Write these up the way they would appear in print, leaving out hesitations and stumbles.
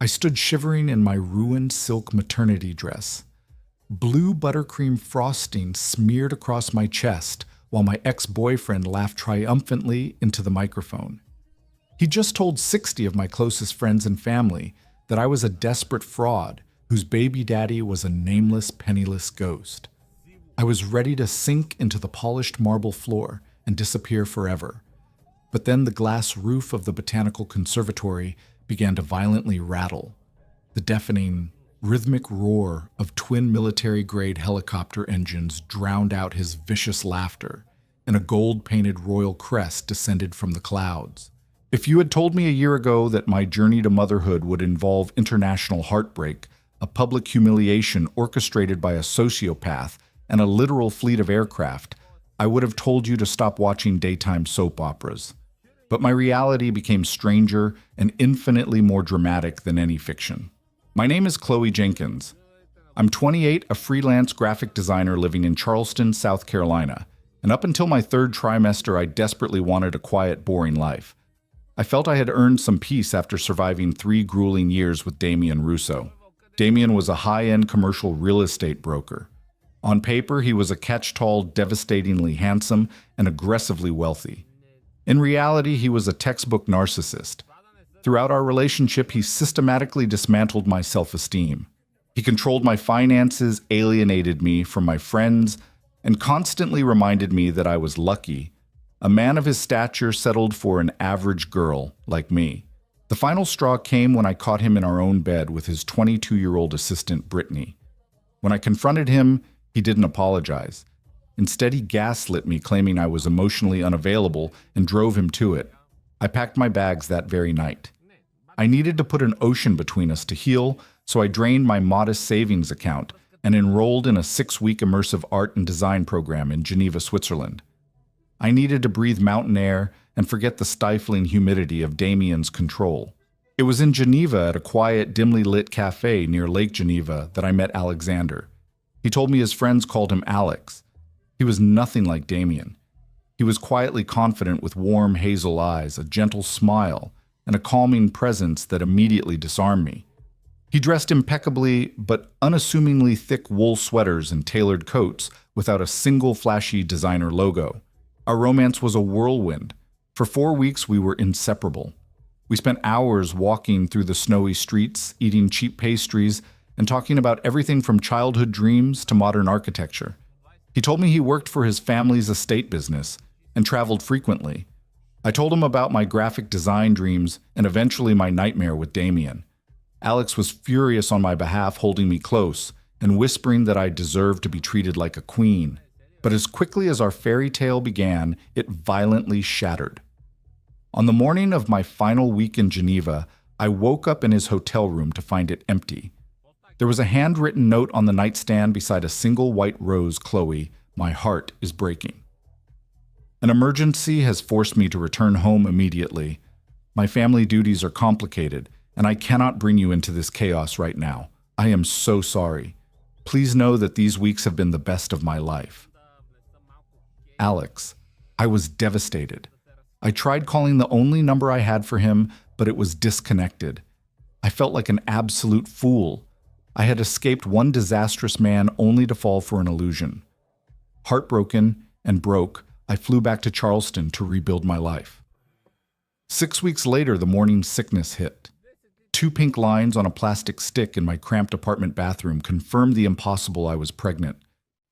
I stood shivering in my ruined silk maternity dress. Blue buttercream frosting smeared across my chest while my ex-boyfriend laughed triumphantly into the microphone. He just told 60 of my closest friends and family that I was a desperate fraud whose baby daddy was a nameless, penniless ghost. I was ready to sink into the polished marble floor and disappear forever. But then the glass roof of the Botanical Conservatory began to violently rattle. The deafening, rhythmic roar of twin military-grade helicopter engines drowned out his vicious laughter, and a gold-painted royal crest descended from the clouds. If you had told me a year ago that my journey to motherhood would involve international heartbreak, a public humiliation orchestrated by a sociopath, and a literal fleet of aircraft, I would have told you to stop watching daytime soap operas. But my reality became stranger and infinitely more dramatic than any fiction. My name is Chloe Jenkins. I'm 28, a freelance graphic designer living in Charleston, South Carolina, and up until my third trimester, I desperately wanted a quiet, boring life. I felt I had earned some peace after surviving 3 grueling years with Damian Russo. Damian was a high-end commercial real estate broker. On paper, he was a catch-tall, devastatingly handsome, and aggressively wealthy. In reality, he was a textbook narcissist. Throughout our relationship, he systematically dismantled my self-esteem. He controlled my finances, alienated me from my friends, and constantly reminded me that I was lucky. A man of his stature settled for an average girl like me. The final straw came when I caught him in our own bed with his 22-year-old assistant, Brittany. When I confronted him, he didn't apologize. Instead, he gaslit me, claiming I was emotionally unavailable, and drove him to it. I packed my bags that very night. I needed to put an ocean between us to heal, so I drained my modest savings account and enrolled in a 6-week immersive art and design program in Geneva, Switzerland. I needed to breathe mountain air and forget the stifling humidity of Damian's control. It was in Geneva at a quiet, dimly lit cafe near Lake Geneva that I met Alexander. He told me his friends called him Alex. He was nothing like Damian. He was quietly confident with warm hazel eyes, a gentle smile, and a calming presence that immediately disarmed me. He dressed impeccably, but unassumingly thick wool sweaters and tailored coats without a single flashy designer logo. Our romance was a whirlwind. For 4 weeks, we were inseparable. We spent hours walking through the snowy streets, eating cheap pastries, and talking about everything from childhood dreams to modern architecture. He told me he worked for his family's estate business and traveled frequently. I told him about my graphic design dreams and eventually my nightmare with Damian. Alex was furious on my behalf, holding me close and whispering that I deserved to be treated like a queen. But as quickly as our fairy tale began, it violently shattered. On the morning of my final week in Geneva, I woke up in his hotel room to find it empty. There was a handwritten note on the nightstand beside a single white rose. Chloe, my heart is breaking. An emergency has forced me to return home immediately. My family duties are complicated, and I cannot bring you into this chaos right now. I am so sorry. Please know that these weeks have been the best of my life. Alex. I was devastated. I tried calling the only number I had for him, but it was disconnected. I felt like an absolute fool. I had escaped one disastrous man only to fall for an illusion. Heartbroken and broke, I flew back to Charleston to rebuild my life. 6 weeks later, the morning sickness hit. 2 pink lines on a plastic stick in my cramped apartment bathroom confirmed the impossible: I was pregnant.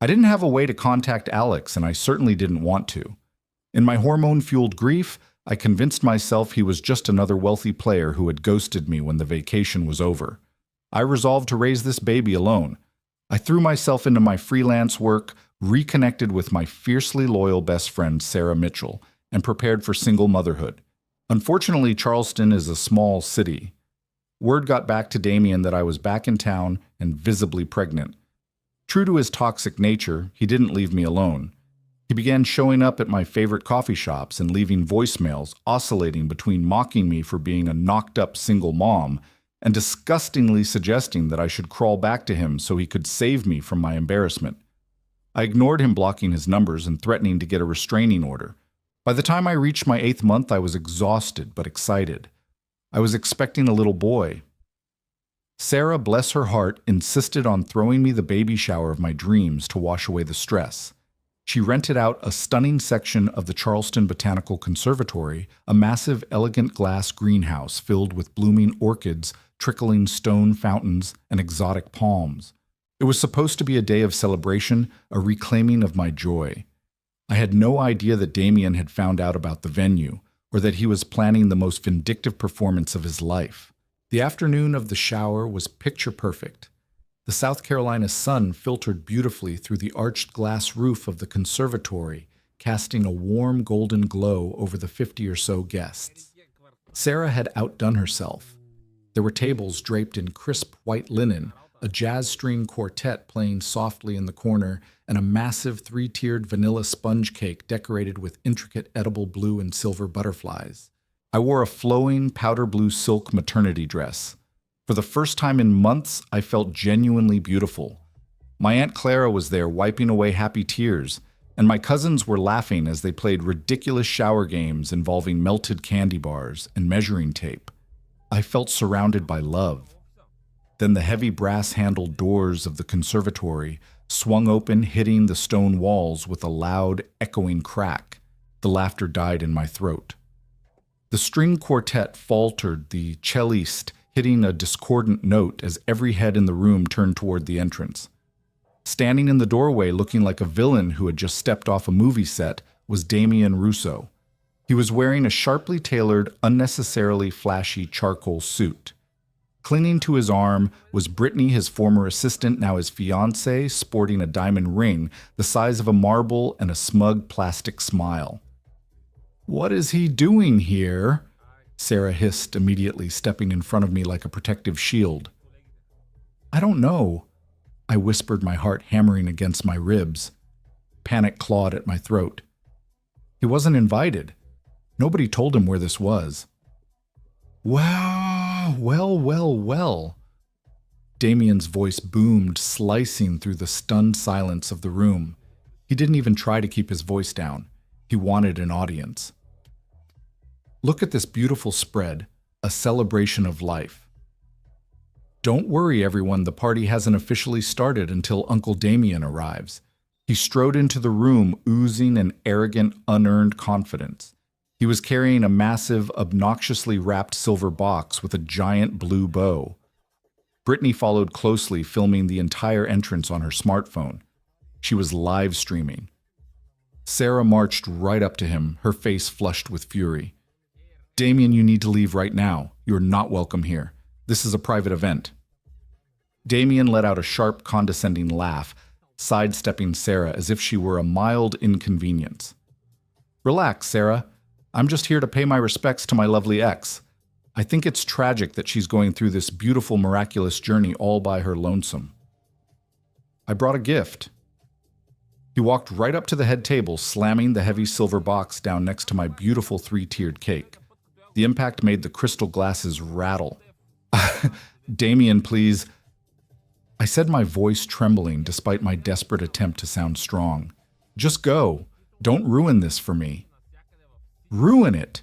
I didn't have a way to contact Alex, and I certainly didn't want to. In my hormone-fueled grief, I convinced myself he was just another wealthy player who had ghosted me when the vacation was over. I resolved to raise this baby alone. I threw myself into my freelance work, reconnected with my fiercely loyal best friend, Sarah Mitchell, and prepared for single motherhood. Unfortunately, Charleston is a small city. Word got back to Damian that I was back in town and visibly pregnant. True to his toxic nature, he didn't leave me alone. He began showing up at my favorite coffee shops and leaving voicemails, oscillating between mocking me for being a knocked-up single mom and disgustingly suggesting that I should crawl back to him so he could save me from my embarrassment. I ignored him blocking his numbers and threatening to get a restraining order. By the time I reached my 8th month, I was exhausted but excited. I was expecting a little boy. Sarah, bless her heart, insisted on throwing me the baby shower of my dreams to wash away the stress. She rented out a stunning section of the Charleston Botanical Conservatory, a massive, elegant glass greenhouse filled with blooming orchids, trickling stone fountains, and exotic palms. It was supposed to be a day of celebration, a reclaiming of my joy. I had no idea that Damien had found out about the venue, or that he was planning the most vindictive performance of his life. The afternoon of the shower was picture perfect. The South Carolina sun filtered beautifully through the arched glass roof of the conservatory, casting a warm golden glow over the 50 or so guests. Sarah had outdone herself. There were tables draped in crisp white linen, a jazz string quartet playing softly in the corner, and a massive three-tiered vanilla sponge cake decorated with intricate edible blue and silver butterflies. I wore a flowing powder blue silk maternity dress. For the first time in months, I felt genuinely beautiful. My Aunt Clara was there wiping away happy tears, and my cousins were laughing as they played ridiculous shower games involving melted candy bars and measuring tape. I felt surrounded by love. Then the heavy brass-handled doors of the conservatory swung open, hitting the stone walls with a loud, echoing crack. The laughter died in my throat. The string quartet faltered, the cellist hitting a discordant note as every head in the room turned toward the entrance. Standing in the doorway looking like a villain who had just stepped off a movie set was Damien Russo. He was wearing a sharply tailored, unnecessarily flashy charcoal suit. Clinging to his arm was Brittany, his former assistant, now his fiancée, sporting a diamond ring the size of a marble and a smug plastic smile. "What is he doing here?" Sarah hissed, immediately stepping in front of me like a protective shield. "I don't know," I whispered, my heart hammering against my ribs. Panic clawed at my throat. He wasn't invited. Nobody told him where this was. Well. Damien's voice boomed, slicing through the stunned silence of the room. He didn't even try to keep his voice down. He wanted an audience. "Look at this beautiful spread, a celebration of life." "Don't worry, everyone, the party hasn't officially started until Uncle Damien arrives." He strode into the room, oozing an arrogant, unearned confidence. He was carrying a massive, obnoxiously wrapped silver box with a giant blue bow. Brittany followed closely, filming the entire entrance on her smartphone. She was live streaming. Sarah marched right up to him, her face flushed with fury. "Damien, you need to leave right now. You're not welcome here. This is a private event." Damien let out a sharp, condescending laugh, sidestepping Sarah as if she were a mild inconvenience. "Relax, Sarah. I'm just here to pay my respects to my lovely ex. I think it's tragic that she's going through this beautiful, miraculous journey all by her lonesome. I brought a gift." He walked right up to the head table, slamming the heavy silver box down next to my beautiful three-tiered cake. The impact made the crystal glasses rattle. "Damien, please." I said, my voice trembling despite my desperate attempt to sound strong. "Just go. Don't ruin this for me." "Ruin it?"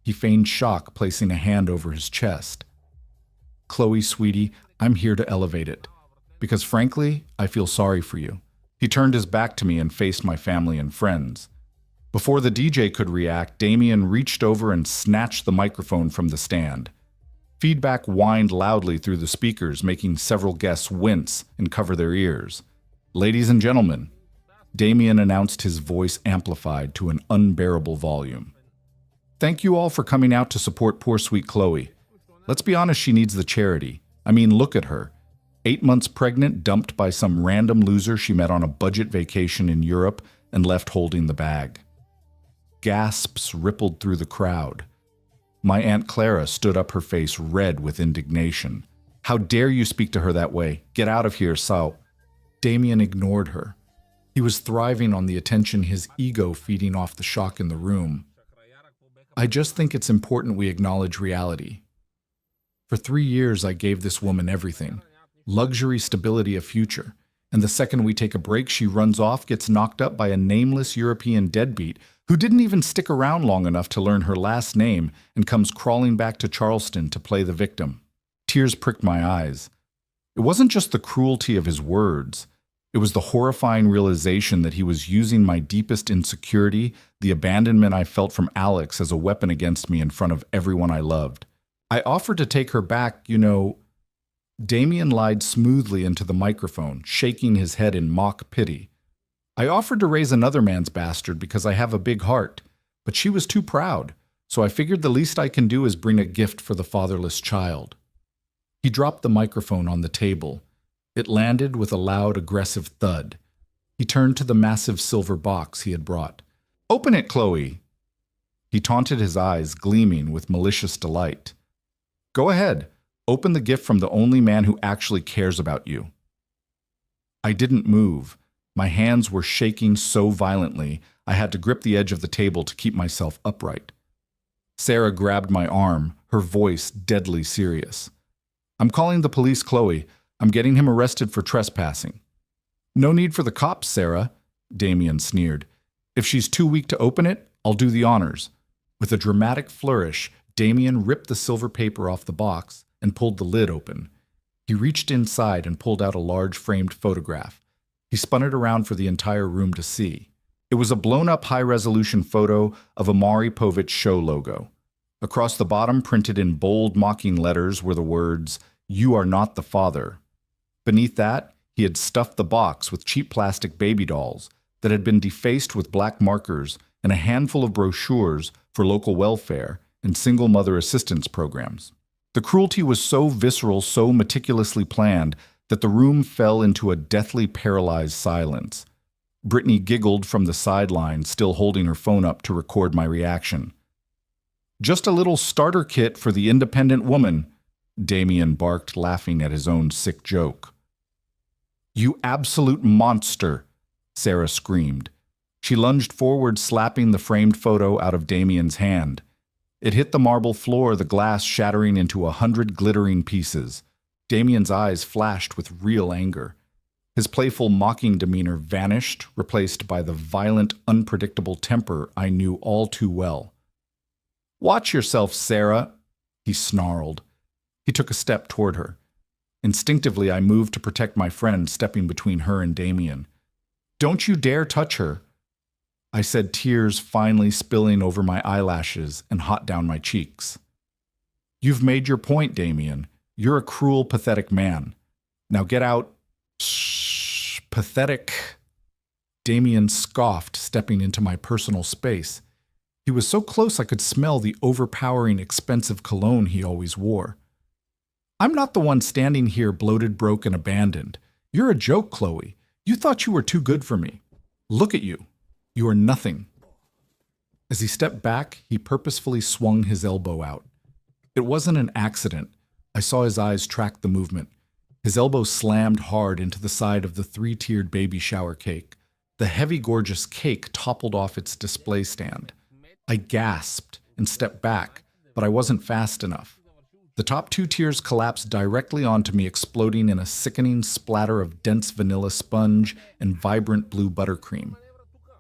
He feigned shock, placing a hand over his chest. "Chloe, sweetie, I'm here to elevate it. Because frankly, I feel sorry for you." He turned his back to me and faced my family and friends. Before the DJ could react, Damien reached over and snatched the microphone from the stand. Feedback whined loudly through the speakers, making several guests wince and cover their ears. "Ladies and gentlemen," Damien announced, his voice amplified to an unbearable volume. "Thank you all for coming out to support poor sweet Chloe. Let's be honest, she needs the charity. I mean, look at her. 8 months pregnant, dumped by some random loser she met on a budget vacation in Europe, and left holding the bag." Gasps rippled through the crowd. My Aunt Clara stood up, her face red with indignation. "How dare you speak to her that way? Get out of here, Sao." Damien ignored her. He was thriving on the attention, his ego feeding off the shock in the room. "I just think it's important we acknowledge reality. For 3 years, I gave this woman everything. Luxury, stability, a future. And the second we take a break, she runs off, gets knocked up by a nameless European deadbeat who didn't even stick around long enough to learn her last name, and comes crawling back to Charleston to play the victim. Tears pricked my eyes. It wasn't just the cruelty of his words. It was the horrifying realization that he was using my deepest insecurity, the abandonment I felt from Alex, as a weapon against me in front of everyone I loved. I offered to take her back, Damien lied smoothly into the microphone, shaking his head in mock pity. I offered to raise another man's bastard because I have a big heart, but she was too proud, so I figured the least I can do is bring a gift for the fatherless child. He dropped the microphone on the table. It landed with a loud, aggressive thud. He turned to the massive silver box he had brought. "Open it, Chloe!" He taunted, his eyes gleaming with malicious delight. "Go ahead. Open the gift from the only man who actually cares about you." I didn't move. My hands were shaking so violently, I had to grip the edge of the table to keep myself upright. Sarah grabbed my arm, her voice deadly serious. "I'm calling the police, Chloe. I'm getting him arrested for trespassing." "No need for the cops, Sarah," Damien sneered. "If she's too weak to open it, I'll do the honors." With a dramatic flourish, Damien ripped the silver paper off the box and pulled the lid open. He reached inside and pulled out a large framed photograph. He spun it around for the entire room to see. It was a blown-up high-resolution photo of a Maury Povich show logo. Across the bottom, printed in bold, mocking letters, were the words, "You are not the father." Beneath that, he had stuffed the box with cheap plastic baby dolls that had been defaced with black markers and a handful of brochures for local welfare and single mother assistance programs. The cruelty was so visceral, so meticulously planned, that the room fell into a deathly paralyzed silence. Brittany giggled from the sideline, still holding her phone up to record my reaction. "Just a little starter kit for the independent woman," Damien barked, laughing at his own sick joke. "You absolute monster," Sarah screamed. She lunged forward, slapping the framed photo out of Damien's hand. It hit the marble floor, the glass shattering into 100 glittering pieces. Damien's eyes flashed with real anger. His playful, mocking demeanor vanished, replaced by the violent, unpredictable temper I knew all too well. "Watch yourself, Sarah," he snarled. He took a step toward her. Instinctively, I moved to protect my friend, stepping between her and Damien. "Don't you dare touch her," I said, tears finally spilling over my eyelashes and hot down my cheeks. "You've made your point, Damien. You're a cruel, pathetic man. Now get out." "Shh, pathetic." Damien scoffed, stepping into my personal space. He was so close I could smell the overpowering, expensive cologne he always wore. "I'm not the one standing here bloated, broke, and abandoned. You're a joke, Chloe. You thought you were too good for me. Look at you. You are nothing." As he stepped back, he purposefully swung his elbow out. It wasn't an accident. I saw his eyes track the movement. His elbow slammed hard into the side of the 3-tiered baby shower cake. The heavy, gorgeous cake toppled off its display stand. I gasped and stepped back, but I wasn't fast enough. The top 2 tiers collapsed directly onto me, exploding in a sickening splatter of dense vanilla sponge and vibrant blue buttercream.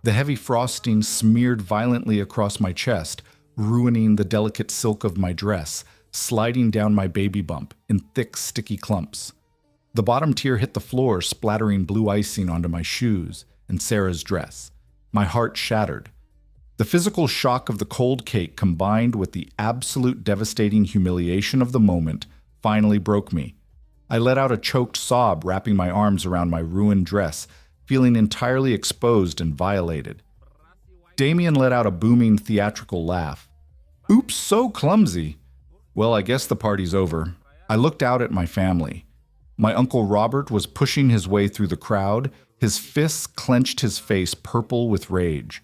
The heavy frosting smeared violently across my chest, ruining the delicate silk of my dress, sliding down my baby bump in thick, sticky clumps. The bottom tier hit the floor, splattering blue icing onto my shoes and Sarah's dress. My heart shattered. The physical shock of the cold cake, combined with the absolute devastating humiliation of the moment, finally broke me. I let out a choked sob, wrapping my arms around my ruined dress, feeling entirely exposed and violated. Damien let out a booming, theatrical laugh. "Oops, so clumsy." Well, I guess the party's over. I looked out at my family. My Uncle Robert was pushing his way through the crowd. His fists clenched, his face purple with rage.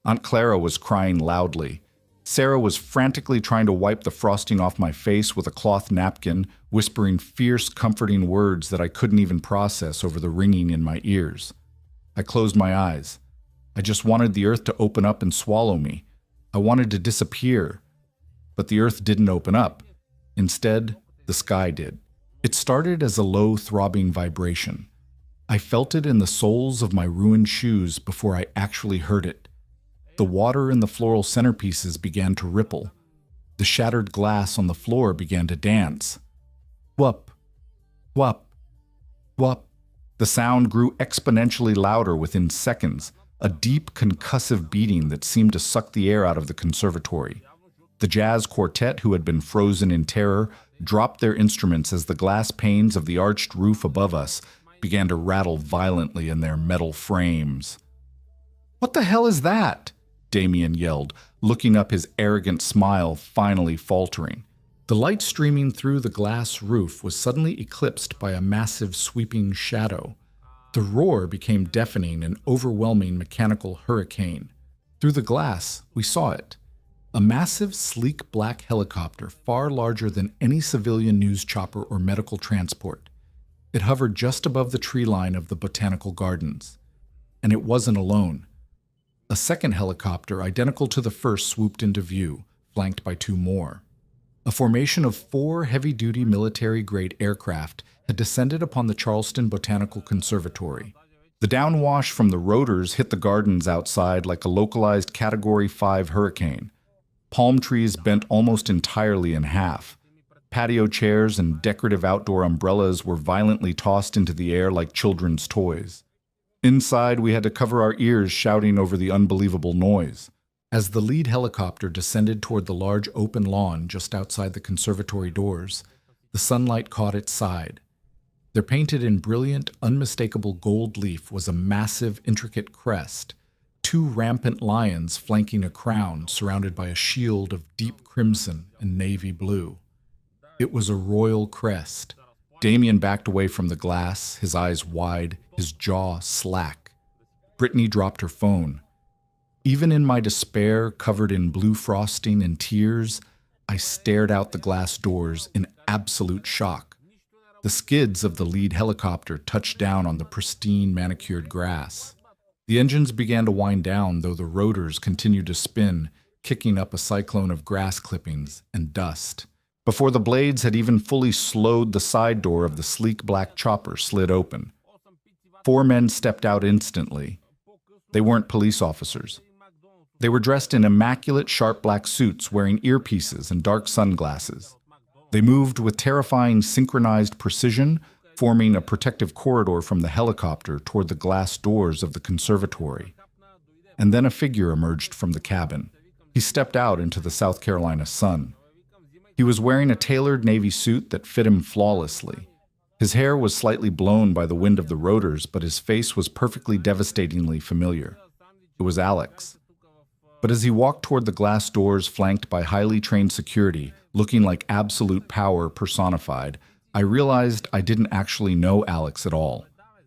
Aunt Clara was crying loudly. Sarah was frantically trying to wipe the frosting off my face with a cloth napkin, whispering fierce, comforting words that I couldn't even process over the ringing in my ears. I closed my eyes. I just wanted the earth to open up and swallow me. I wanted to disappear. But the earth didn't open up. Instead, the sky did. It started as a low, throbbing vibration. I felt it in the soles of my ruined shoes before I actually heard it. The water in the floral centerpieces began to ripple. The shattered glass on the floor began to dance. Whoop, whoop, whoop. The sound grew exponentially louder within seconds, a deep concussive beating that seemed to suck the air out of the conservatory. The jazz quartet, who had been frozen in terror, dropped their instruments as the glass panes of the arched roof above us began to rattle violently in their metal frames. "What the hell is that?" Damien yelled, looking up, his arrogant smile finally faltering. The light streaming through the glass roof was suddenly eclipsed by a massive sweeping shadow. The roar became deafening, an overwhelming mechanical hurricane. Through the glass, we saw it. A massive, sleek black helicopter, far larger than any civilian news chopper or medical transport. It hovered just above the tree line of the botanical gardens. And it wasn't alone. A second helicopter, identical to the first, swooped into view, flanked by two more. A formation of 4 heavy-duty military-grade aircraft had descended upon the Charleston Botanical Conservatory. The downwash from the rotors hit the gardens outside like a localized Category 5 hurricane. Palm trees bent almost entirely in half. Patio chairs and decorative outdoor umbrellas were violently tossed into the air like children's toys. Inside, we had to cover our ears shouting over the unbelievable noise. As the lead helicopter descended toward the large open lawn just outside the conservatory doors, the sunlight caught its side. There, painted in brilliant, unmistakable gold leaf, was a massive, intricate crest, 2 rampant lions flanking a crown surrounded by a shield of deep crimson and navy blue. It was a royal crest. Damien backed away from the glass, his eyes wide, his jaw slack. Brittany dropped her phone. Even in my despair, covered in blue frosting and tears, I stared out the glass doors in absolute shock. The skids of the lead helicopter touched down on the pristine, manicured grass. The engines began to wind down, though the rotors continued to spin, kicking up a cyclone of grass clippings and dust. Before the blades had even fully slowed, the side door of the sleek black chopper slid open. 4 men stepped out instantly. They weren't police officers. They were dressed in immaculate, sharp black suits, wearing earpieces and dark sunglasses. They moved with terrifying synchronized precision, forming a protective corridor from the helicopter toward the glass doors of the conservatory. And then a figure emerged from the cabin. He stepped out into the South Carolina sun. He was wearing a tailored navy suit that fit him flawlessly. His hair was slightly blown by the wind of the rotors, but his face was perfectly devastatingly familiar. It was Alex. But as he walked toward the glass doors flanked by highly trained security, looking like absolute power personified, I realized I didn't actually know Alex at all.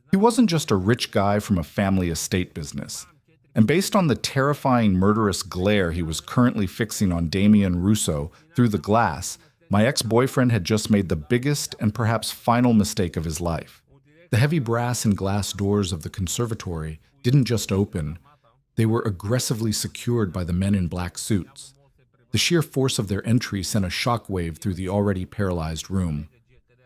He wasn't just a rich guy from a family estate business. And based on the terrifying murderous glare he was currently fixing on Damien Russo through the glass, my ex-boyfriend had just made the biggest and perhaps final mistake of his life. The heavy brass and glass doors of the conservatory didn't just open. They were aggressively secured by the men in black suits. The sheer force of their entry sent a shockwave through the already paralyzed room.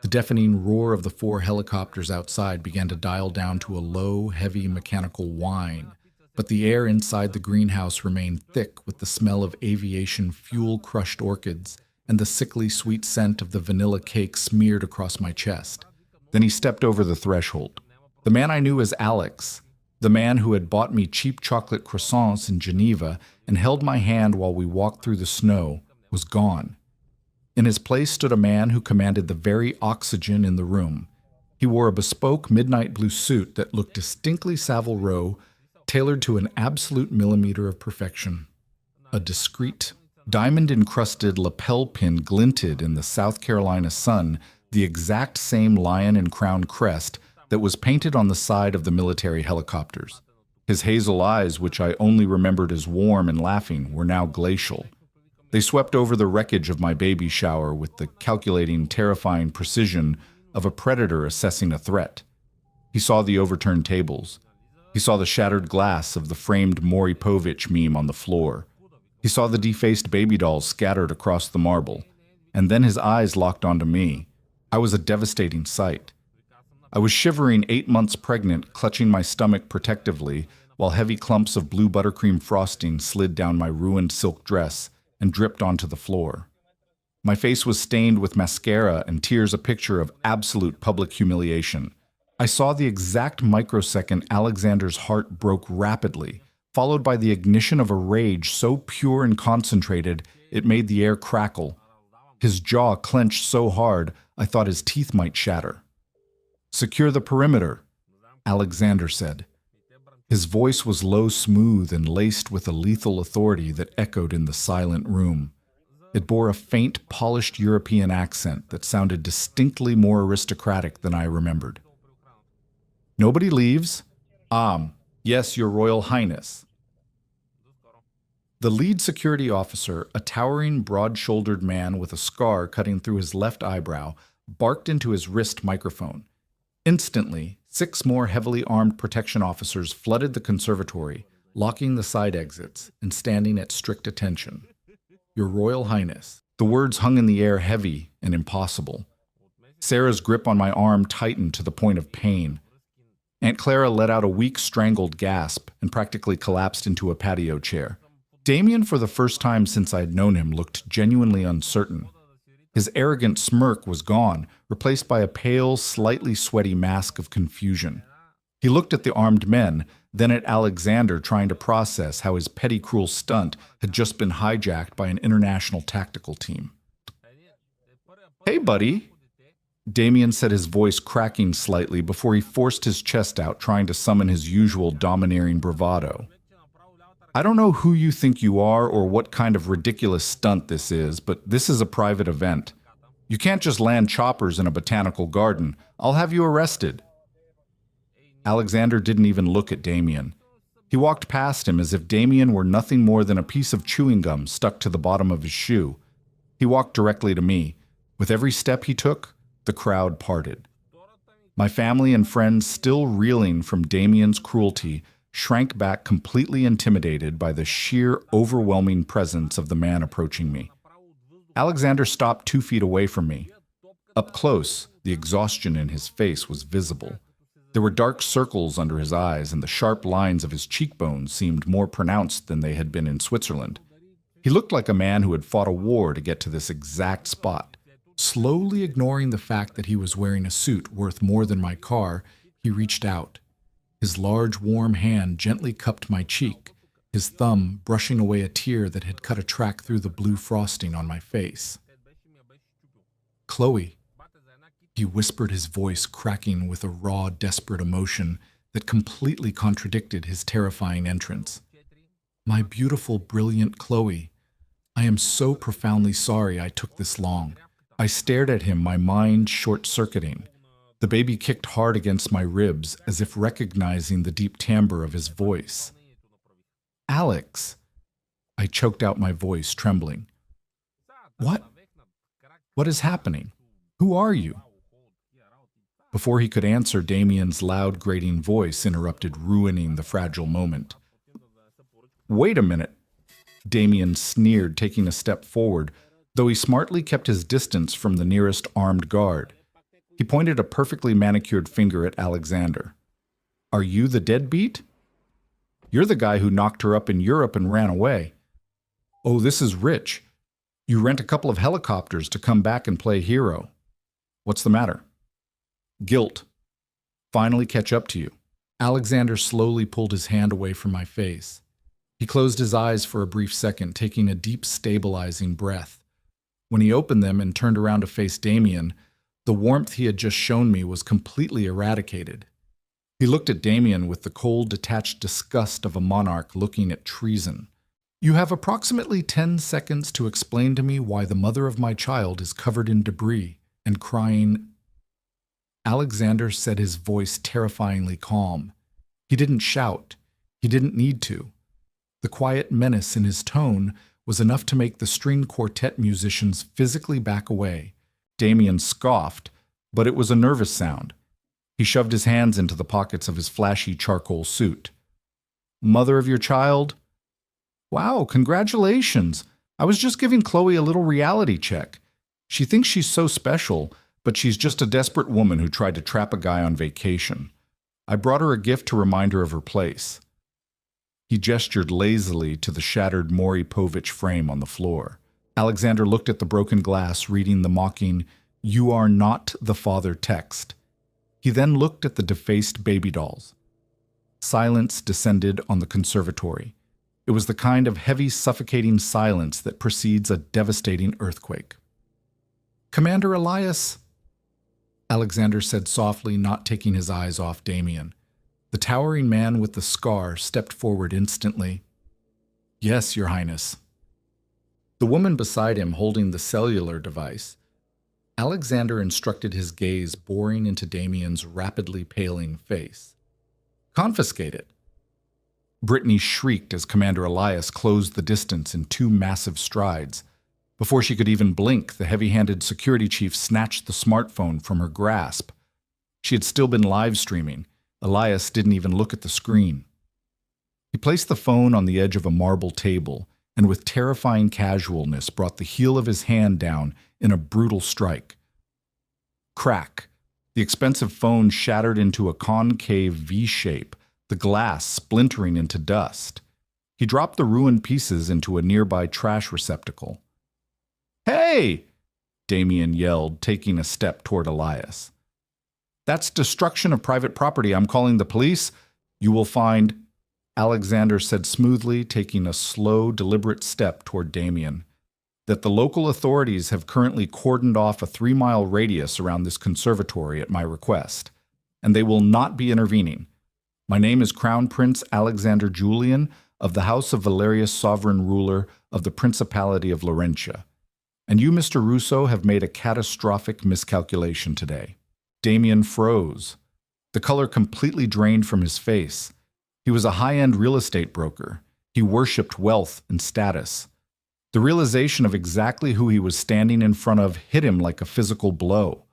The deafening roar of the 4 helicopters outside began to dial down to a low, heavy mechanical whine, but the air inside the greenhouse remained thick with the smell of aviation fuel-crushed orchids and the sickly sweet scent of the vanilla cake smeared across my chest. Then he stepped over the threshold. The man I knew as Alex, the man who had bought me cheap chocolate croissants in Geneva and held my hand while we walked through the snow, was gone. In his place stood a man who commanded the very oxygen in the room. He wore a bespoke midnight blue suit that looked distinctly Savile Row, tailored to an absolute millimeter of perfection. A discreet, diamond-encrusted lapel pin glinted in the South Carolina sun, the exact same lion and crown crest that was painted on the side of the military helicopters. His hazel eyes, which I only remembered as warm and laughing, were now glacial. They swept over the wreckage of my baby shower with the calculating, terrifying precision of a predator assessing a threat. He saw the overturned tables. He saw the shattered glass of the framed Maury Povich meme on the floor. He saw the defaced baby dolls scattered across the marble. And then his eyes locked onto me. I was a devastating sight. I was shivering 8 months pregnant, clutching my stomach protectively, while heavy clumps of blue buttercream frosting slid down my ruined silk dress and dripped onto the floor. My face was stained with mascara and tears, a picture of absolute public humiliation. I saw the exact microsecond Alexander's heart broke rapidly, followed by the ignition of a rage so pure and concentrated it made the air crackle. His jaw clenched so hard I thought his teeth might shatter. "Secure the perimeter," Alexander said. His voice was low, smooth, and laced with a lethal authority that echoed in the silent room. It bore a faint, polished European accent that sounded distinctly more aristocratic than I remembered. "Nobody leaves?" Yes, Your Royal Highness." The lead security officer, a towering, broad-shouldered man with a scar cutting through his left eyebrow, barked into his wrist microphone. Instantly, 6 more heavily armed protection officers flooded the conservatory, locking the side exits and standing at strict attention. "Your Royal Highness." The words hung in the air, heavy and impossible. Sarah's grip on my arm tightened to the point of pain. Aunt Clara let out a weak, strangled gasp and practically collapsed into a patio chair. Damien, for the first time since I'd known him, looked genuinely uncertain. His arrogant smirk was gone, replaced by a pale, slightly sweaty mask of confusion. He looked at the armed men, then at Alexander, trying to process how his petty, cruel stunt had just been hijacked by an international tactical team. "Hey, buddy," Damien said, his voice cracking slightly before he forced his chest out, trying to summon his usual domineering bravado. "I don't know who you think you are or what kind of ridiculous stunt this is, but this is a private event. You can't just land choppers in a botanical garden. I'll have you arrested." Alexander didn't even look at Damien. He walked past him as if Damien were nothing more than a piece of chewing gum stuck to the bottom of his shoe. He walked directly to me. With every step he took, the crowd parted. My family and friends, still reeling from Damien's cruelty, shrank back, completely intimidated by the sheer, overwhelming presence of the man approaching me. Alexander stopped 2 feet away from me. Up close, the exhaustion in his face was visible. There were dark circles under his eyes, and the sharp lines of his cheekbones seemed more pronounced than they had been in Switzerland. He looked like a man who had fought a war to get to this exact spot. Slowly ignoring the fact that he was wearing a suit worth more than my car, he reached out. His large, warm hand gently cupped my cheek, his thumb brushing away a tear that had cut a track through the blue frosting on my face. "Chloe," he whispered, his voice cracking with a raw, desperate emotion that completely contradicted his terrifying entrance. "My beautiful, brilliant Chloe, I am so profoundly sorry I took this long." I stared at him, my mind short-circuiting. The baby kicked hard against my ribs, as if recognizing the deep timbre of his voice. "Alex," I choked out, my voice trembling. "What? What is happening? Who are you?" Before he could answer, Damien's loud, grating voice interrupted, ruining the fragile moment. "Wait a minute," Damien sneered, taking a step forward, though he smartly kept his distance from the nearest armed guard. He pointed a perfectly manicured finger at Alexander. "Are you the deadbeat? You're the guy who knocked her up in Europe and ran away. Oh, this is rich. You rent a couple of helicopters to come back and play hero. What's the matter?" "Guilt. Finally catch up to you." Alexander slowly pulled his hand away from my face. He closed his eyes for a brief second, taking a deep, stabilizing breath. When he opened them and turned around to face Damien, the warmth he had just shown me was completely eradicated. He looked at Damien with the cold, detached disgust of a monarch looking at treason. "You have approximately 10 seconds to explain to me why the mother of my child is covered in debris and crying." Alexander said, his voice terrifyingly calm. He didn't shout. He didn't need to. The quiet menace in his tone was enough to make the string quartet musicians physically back away. Damien scoffed, but it was a nervous sound. He shoved his hands into the pockets of his flashy charcoal suit. "Mother of your child? Wow, congratulations. I was just giving Chloe a little reality check. She thinks she's so special, but she's just a desperate woman who tried to trap a guy on vacation. I brought her a gift to remind her of her place." He gestured lazily to the shattered Maury Povich frame on the floor. Alexander looked at the broken glass, reading the mocking, "You are not the father" text. He then looked at the defaced baby dolls. Silence descended on the conservatory. It was the kind of heavy, suffocating silence that precedes a devastating earthquake. "Commander Elias," Alexander said softly, not taking his eyes off Damien. The towering man with the scar stepped forward instantly. "Yes, Your Highness." The woman beside him holding the cellular device, Alexander instructed his gaze boring into Damien's rapidly paling face. "Confiscate it." Brittany shrieked as Commander Elias closed the distance in 2 massive strides. Before she could even blink, the heavy-handed security chief snatched the smartphone from her grasp. She had still been live streaming. Elias didn't even look at the screen. He placed the phone on the edge of a marble table and with terrifying casualness brought the heel of his hand down in a brutal strike. Crack. The expensive phone shattered into a concave V shape, the glass splintering into dust. He dropped the ruined pieces into a nearby trash receptacle. "Hey!" Damien yelled, taking a step toward Elias. "That's destruction of private property. I'm calling the police. You will find," Alexander said smoothly, taking a slow, deliberate step toward Damien, "that the local authorities have currently cordoned off a 3-mile radius around this conservatory at my request, and they will not be intervening. My name is Crown Prince Alexander Julian of the House of Valerius, sovereign ruler of the Principality of Laurentia. And you, Mr. Russo, have made a catastrophic miscalculation today." Damien froze. The color completely drained from his face. He was a high-end real estate broker. He worshipped wealth and status. The realization of exactly who he was standing in front of hit him like a physical blow.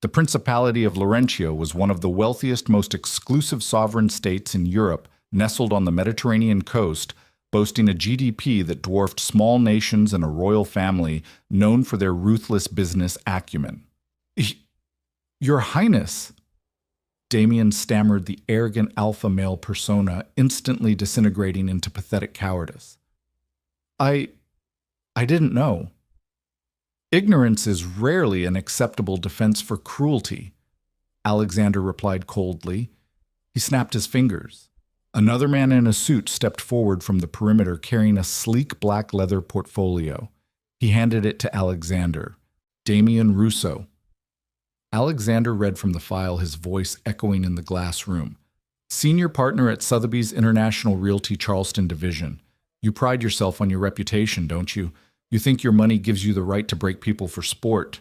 The Principality of Laurentia was one of the wealthiest, most exclusive sovereign states in Europe, nestled on the Mediterranean coast, boasting a GDP that dwarfed small nations and a royal family known for their ruthless business acumen. "Your Highness," Damien stammered, the arrogant alpha male persona instantly disintegrating into pathetic cowardice. I didn't know." "Ignorance is rarely an acceptable defense for cruelty," Alexander replied coldly. He snapped his fingers. Another man in a suit stepped forward from the perimeter carrying a sleek black leather portfolio. He handed it to Alexander. "Damien Russo." Alexander read from the file, his voice echoing in the glass room. "Senior partner at Sotheby's International Realty Charleston Division. You pride yourself on your reputation, don't you? You think your money gives you the right to break people for sport.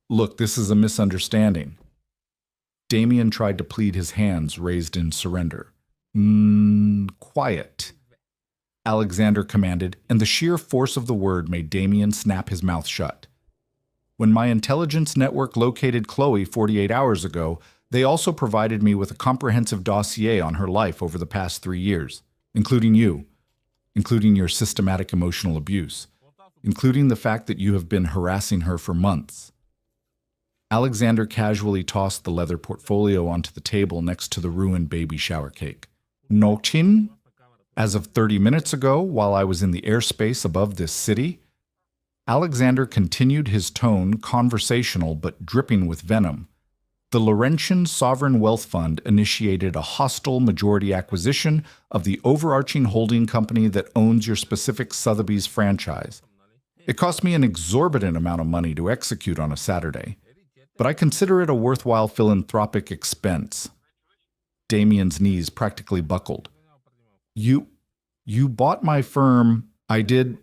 Look, this is a misunderstanding." Damien tried to plead, his hands raised in surrender. Quiet," Alexander commanded, and the sheer force of the word made Damien snap his mouth shut. "When my intelligence network located Chloe 48 hours ago, they also provided me with a comprehensive dossier on her life over the past 3 years, including you, including your systematic emotional abuse, including the fact that you have been harassing her for months." Alexander casually tossed the leather portfolio onto the table next to the ruined baby shower cake. "Nochin? As of 30 minutes ago, while I was in the airspace above this city?" Alexander continued, his tone conversational but dripping with venom. "The Laurentian Sovereign Wealth Fund initiated a hostile majority acquisition of the overarching holding company that owns your specific Sotheby's franchise. It cost me an exorbitant amount of money to execute on a Saturday, but I consider it a worthwhile philanthropic expense." Damien's knees practically buckled. You bought my firm." "I did."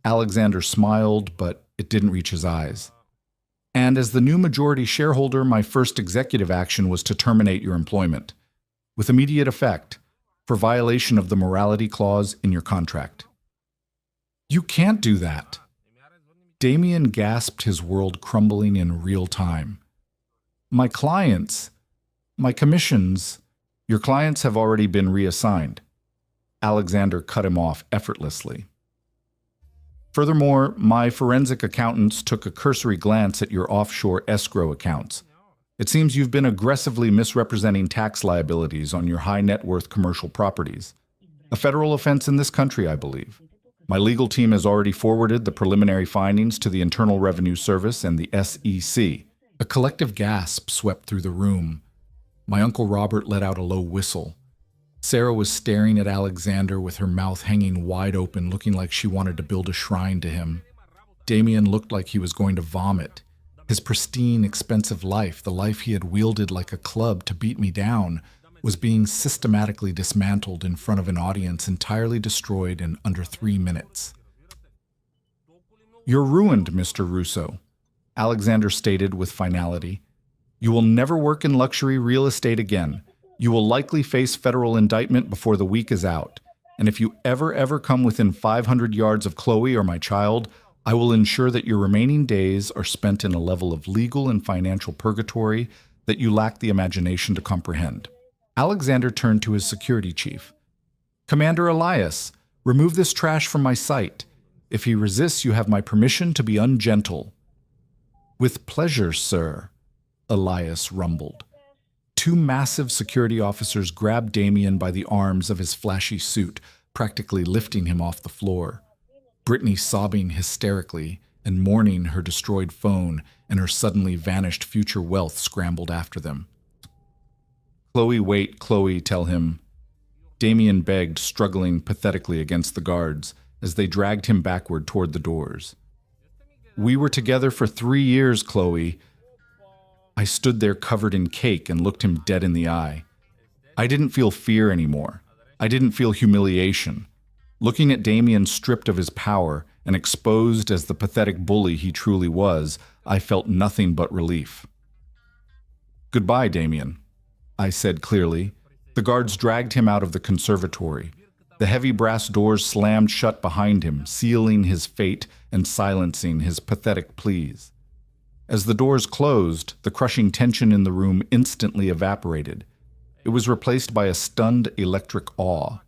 Alexander smiled, but it didn't reach his eyes. "And as the new majority shareholder, my first executive action was to terminate your employment, with immediate effect, for violation of the morality clause in your contract." "You can't do that." Damien gasped, his world crumbling in real time. "My clients, my commissions." "Your clients have already been reassigned." Alexander cut him off effortlessly. "Furthermore, my forensic accountants took a cursory glance at your offshore escrow accounts. It seems you've been aggressively misrepresenting tax liabilities on your high net worth commercial properties. A federal offense in this country, I believe. My legal team has already forwarded the preliminary findings to the Internal Revenue Service and the SEC. A collective gasp swept through the room. My Uncle Robert let out a low whistle. Sarah was staring at Alexander with her mouth hanging wide open, looking like she wanted to build a shrine to him. Damien looked like he was going to vomit. His pristine, expensive life, the life he had wielded like a club to beat me down, was being systematically dismantled in front of an audience, entirely destroyed in under 3 minutes. "You're ruined, Mr. Russo," Alexander stated with finality. "You will never work in luxury real estate again. You will likely face federal indictment before the week is out. And if you ever come within 500 yards of Chloe or my child, I will ensure that your remaining days are spent in a level of legal and financial purgatory that you lack the imagination to comprehend." Alexander turned to his security chief. "Commander Elias, remove this trash from my sight. If he resists, you have my permission to be ungentle." "With pleasure, sir," Elias rumbled. 2 massive security officers grabbed Damien by the arms of his flashy suit, practically lifting him off the floor. Brittany sobbing hysterically and mourning her destroyed phone and her suddenly vanished future wealth scrambled after them. "Chloe, wait, Chloe, tell him." Damien begged, struggling pathetically against the guards as they dragged him backward toward the doors. "We were together for 3 years, Chloe." I stood there covered in cake and looked him dead in the eye. I didn't feel fear anymore. I didn't feel humiliation. Looking at Damien stripped of his power and exposed as the pathetic bully he truly was, I felt nothing but relief. "Goodbye, Damien," I said clearly. The guards dragged him out of the conservatory. The heavy brass doors slammed shut behind him, sealing his fate and silencing his pathetic pleas. As the doors closed, the crushing tension in the room instantly evaporated. It was replaced by a stunned electric awe.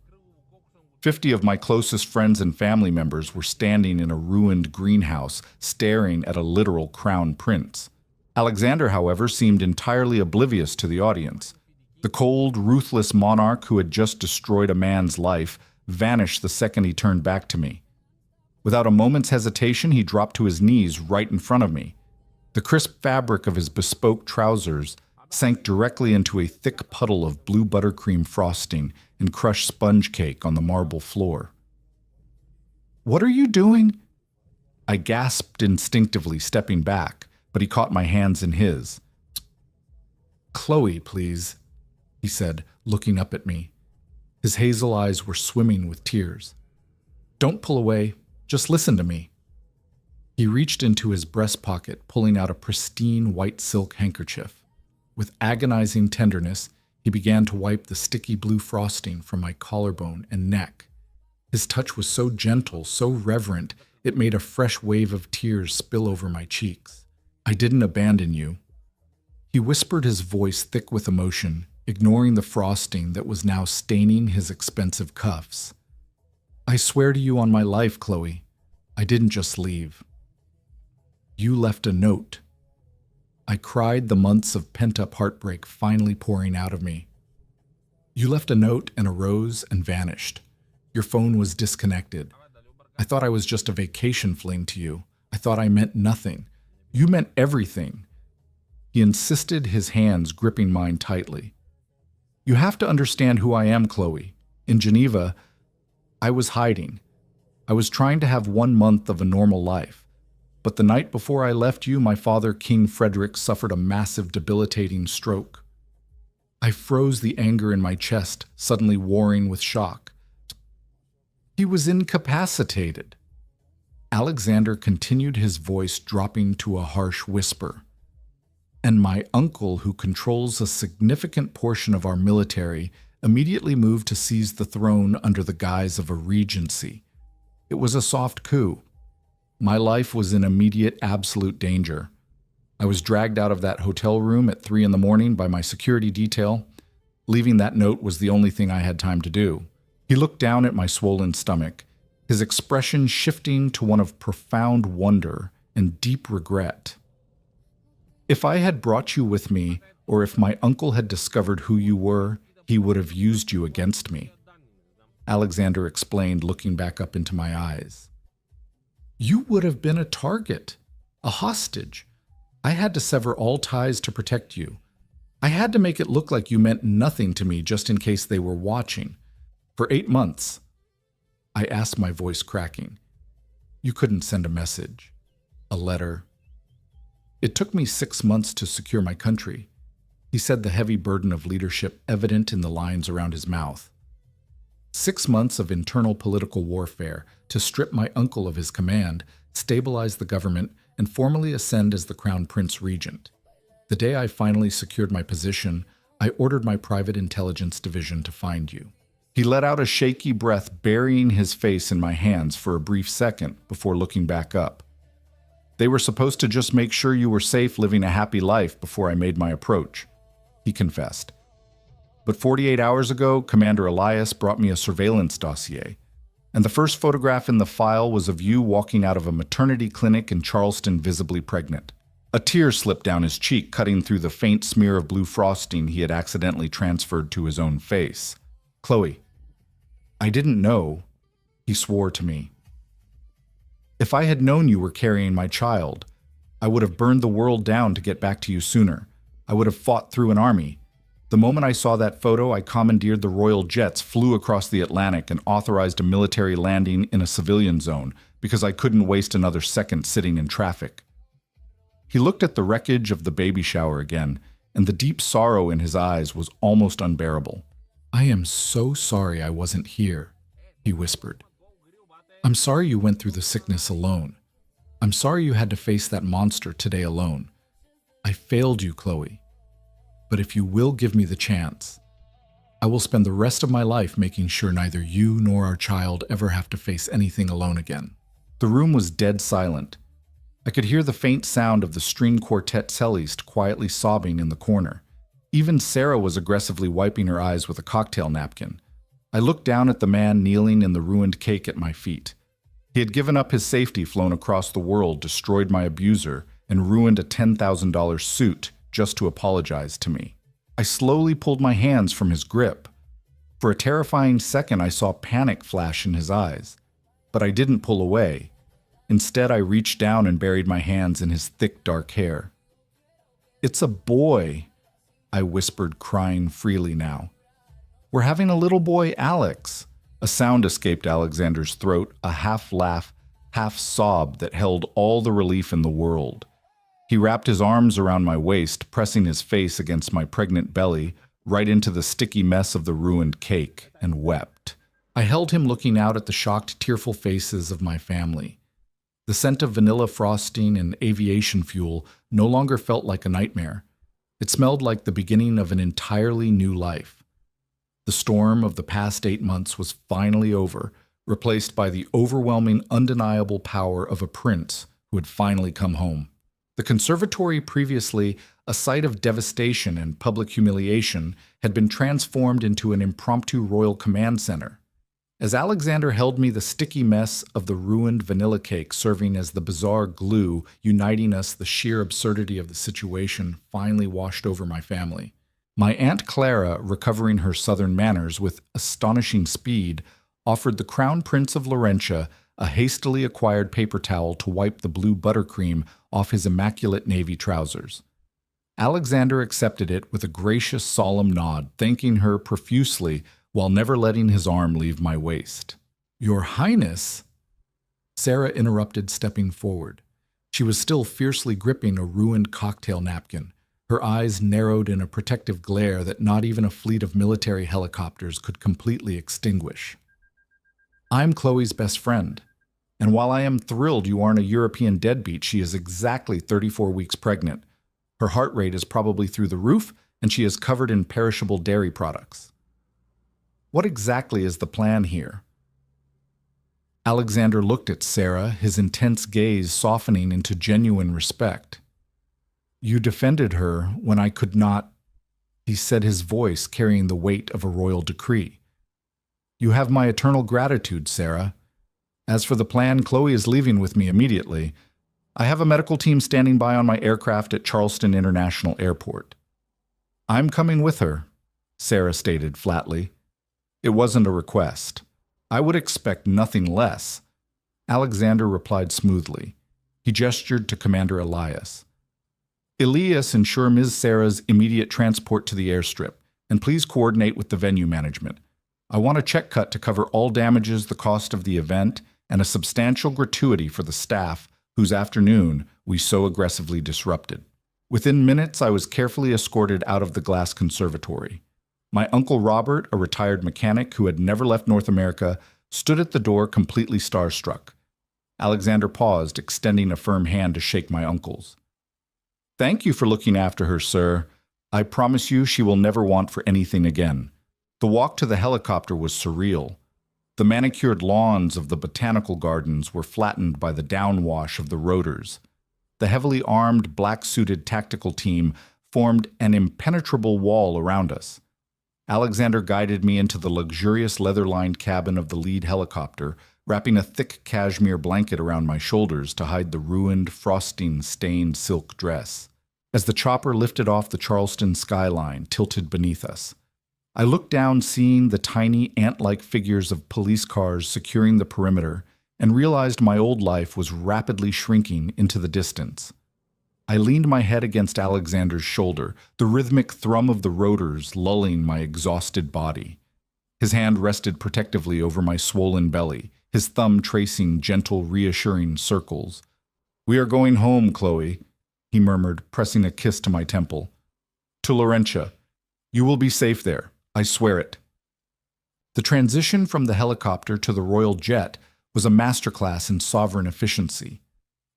50 of my closest friends and family members were standing in a ruined greenhouse, staring at a literal crown prince. Alexander, however, seemed entirely oblivious to the audience. The cold, ruthless monarch who had just destroyed a man's life vanished the second he turned back to me. Without a moment's hesitation, he dropped to his knees right in front of me. The crisp fabric of his bespoke trousers sank directly into a thick puddle of blue buttercream frosting and crushed sponge cake on the marble floor. "What are you doing?" I gasped instinctively, stepping back, but he caught my hands in his. "Chloe, please," he said, looking up at me. His hazel eyes were swimming with tears. "Don't pull away. Just listen to me." He reached into his breast pocket, pulling out a pristine white silk handkerchief. With agonizing tenderness, he began to wipe the sticky blue frosting from my collarbone and neck. His touch was so gentle, so reverent, it made a fresh wave of tears spill over my cheeks. "I didn't abandon you." He whispered, his voice thick with emotion, ignoring the frosting that was now staining his expensive cuffs. "I swear to you on my life, Chloe, I didn't just leave. You left a note." I cried, the months of pent-up heartbreak finally pouring out of me. "You left a note and a rose and vanished. Your phone was disconnected. I thought I was just a vacation fling to you. I thought I meant nothing. You meant everything." He insisted, his hands gripping mine tightly. "You have to understand who I am, Chloe. In Geneva, I was hiding. I was trying to have 1 month of a normal life. But the night before I left you, my father, King Frederick, suffered a massive, debilitating stroke." I froze, the anger in my chest suddenly warring with shock. "He was incapacitated." Alexander continued, his voice dropping to a harsh whisper. "And my uncle, who controls a significant portion of our military, immediately moved to seize the throne under the guise of a regency. It was a soft coup. My life was in immediate, absolute danger. I was dragged out of that hotel room at 3 a.m. by my security detail. Leaving that note was the only thing I had time to do." He looked down at my swollen stomach, his expression shifting to one of profound wonder and deep regret. "If I had brought you with me, or if my uncle had discovered who you were, he would have used you against me." Alexander explained, looking back up into my eyes. You would have been a target, a hostage. I had to sever all ties to protect you. I had to make it look like you meant nothing to me just in case they were watching. For 8 months, I asked, my voice cracking. You couldn't send a message, a letter. It took me 6 months to secure my country. He said, the heavy burden of leadership evident in the lines around his mouth. 6 months of internal political warfare to strip my uncle of his command, stabilize the government, and formally ascend as the Crown Prince Regent. The day I finally secured my position, I ordered my private intelligence division to find you. He let out a shaky breath, burying his face in my hands for a brief second before looking back up. They were supposed to just make sure you were safe living a happy life before I made my approach, he confessed. But 48 hours ago, Commander Elias brought me a surveillance dossier, and the first photograph in the file was of you walking out of a maternity clinic in Charleston visibly pregnant. A tear slipped down his cheek, cutting through the faint smear of blue frosting he had accidentally transferred to his own face. Chloe, I didn't know, he swore to me. If I had known you were carrying my child, I would have burned the world down to get back to you sooner. I would have fought through an army. The moment I saw that photo, I commandeered the royal jets, flew across the Atlantic, and authorized a military landing in a civilian zone because I couldn't waste another second sitting in traffic. He looked at the wreckage of the baby shower again, and the deep sorrow in his eyes was almost unbearable. I am so sorry I wasn't here, he whispered. I'm sorry you went through the sickness alone. I'm sorry you had to face that monster today alone. I failed you, Chloe. But if you will give me the chance, I will spend the rest of my life making sure neither you nor our child ever have to face anything alone again. The room was dead silent. I could hear the faint sound of the string quartet cellist quietly sobbing in the corner. Even Sarah was aggressively wiping her eyes with a cocktail napkin. I looked down at the man kneeling in the ruined cake at my feet. He had given up his safety, flown across the world, destroyed my abuser, and ruined a $10,000 suit just to apologize to me. I slowly pulled my hands from his grip. For a terrifying second, I saw panic flash in his eyes. But I didn't pull away. Instead, I reached down and buried my hands in his thick, dark hair. It's a boy, I whispered, crying freely now. We're having a little boy, Alex. A sound escaped Alexander's throat, a half laugh, half sob that held all the relief in the world. He wrapped his arms around my waist, pressing his face against my pregnant belly, right into the sticky mess of the ruined cake, and wept. I held him, looking out at the shocked, tearful faces of my family. The scent of vanilla frosting and aviation fuel no longer felt like a nightmare. It smelled like the beginning of an entirely new life. The storm of the past 8 months was finally over, replaced by the overwhelming, undeniable power of a prince who had finally come home. The conservatory, previously a site of devastation and public humiliation, had been transformed into an impromptu royal command center. As Alexander held me, the sticky mess of the ruined vanilla cake serving as the bizarre glue uniting us, the sheer absurdity of the situation finally washed over my family. My Aunt Clara, recovering her southern manners with astonishing speed, offered the Crown Prince of Laurentia a hastily acquired paper towel to wipe the blue buttercream off his immaculate navy trousers. Alexander accepted it with a gracious, solemn nod, thanking her profusely while never letting his arm leave my waist. Your Highness? Sarah interrupted, stepping forward. She was still fiercely gripping a ruined cocktail napkin, her eyes narrowed in a protective glare that not even a fleet of military helicopters could completely extinguish. I'm Chloe's best friend, and while I am thrilled you aren't a European deadbeat, she is exactly 34 weeks pregnant. Her heart rate is probably through the roof, and she is covered in perishable dairy products. What exactly is the plan here? Alexander looked at Sarah, his intense gaze softening into genuine respect. You defended her when I could not, he said, his voice carrying the weight of a royal decree. You have my eternal gratitude, Sarah. As for the plan, Chloe is leaving with me immediately. I have a medical team standing by on my aircraft at Charleston International Airport. I'm coming with her, Sarah stated flatly. It wasn't a request. I would expect nothing less. Alexander replied smoothly. He gestured to Commander Elias. Elias, ensure Ms. Sarah's immediate transport to the airstrip, and please coordinate with the venue management. I want a check cut to cover all damages, the cost of the event, and a substantial gratuity for the staff whose afternoon we so aggressively disrupted. Within minutes, I was carefully escorted out of the glass conservatory. My Uncle Robert, a retired mechanic who had never left North America, stood at the door completely starstruck. Alexander paused, extending a firm hand to shake my uncle's. Thank you for looking after her, sir. I promise you she will never want for anything again. The walk to the helicopter was surreal. The manicured lawns of the botanical gardens were flattened by the downwash of the rotors. The heavily armed, black-suited tactical team formed an impenetrable wall around us. Alexander guided me into the luxurious leather-lined cabin of the lead helicopter, wrapping a thick cashmere blanket around my shoulders to hide the ruined, frosting-stained silk dress. As the chopper lifted off the Charleston skyline, tilted beneath us, I looked down, seeing the tiny, ant-like figures of police cars securing the perimeter, and realized my old life was rapidly shrinking into the distance. I leaned my head against Alexander's shoulder, the rhythmic thrum of the rotors lulling my exhausted body. His hand rested protectively over my swollen belly, his thumb tracing gentle, reassuring circles. "We are going home, Chloe," he murmured, pressing a kiss to my temple. "To Laurentia. You will be safe there. I swear it." The transition from the helicopter to the royal jet was a masterclass in sovereign efficiency.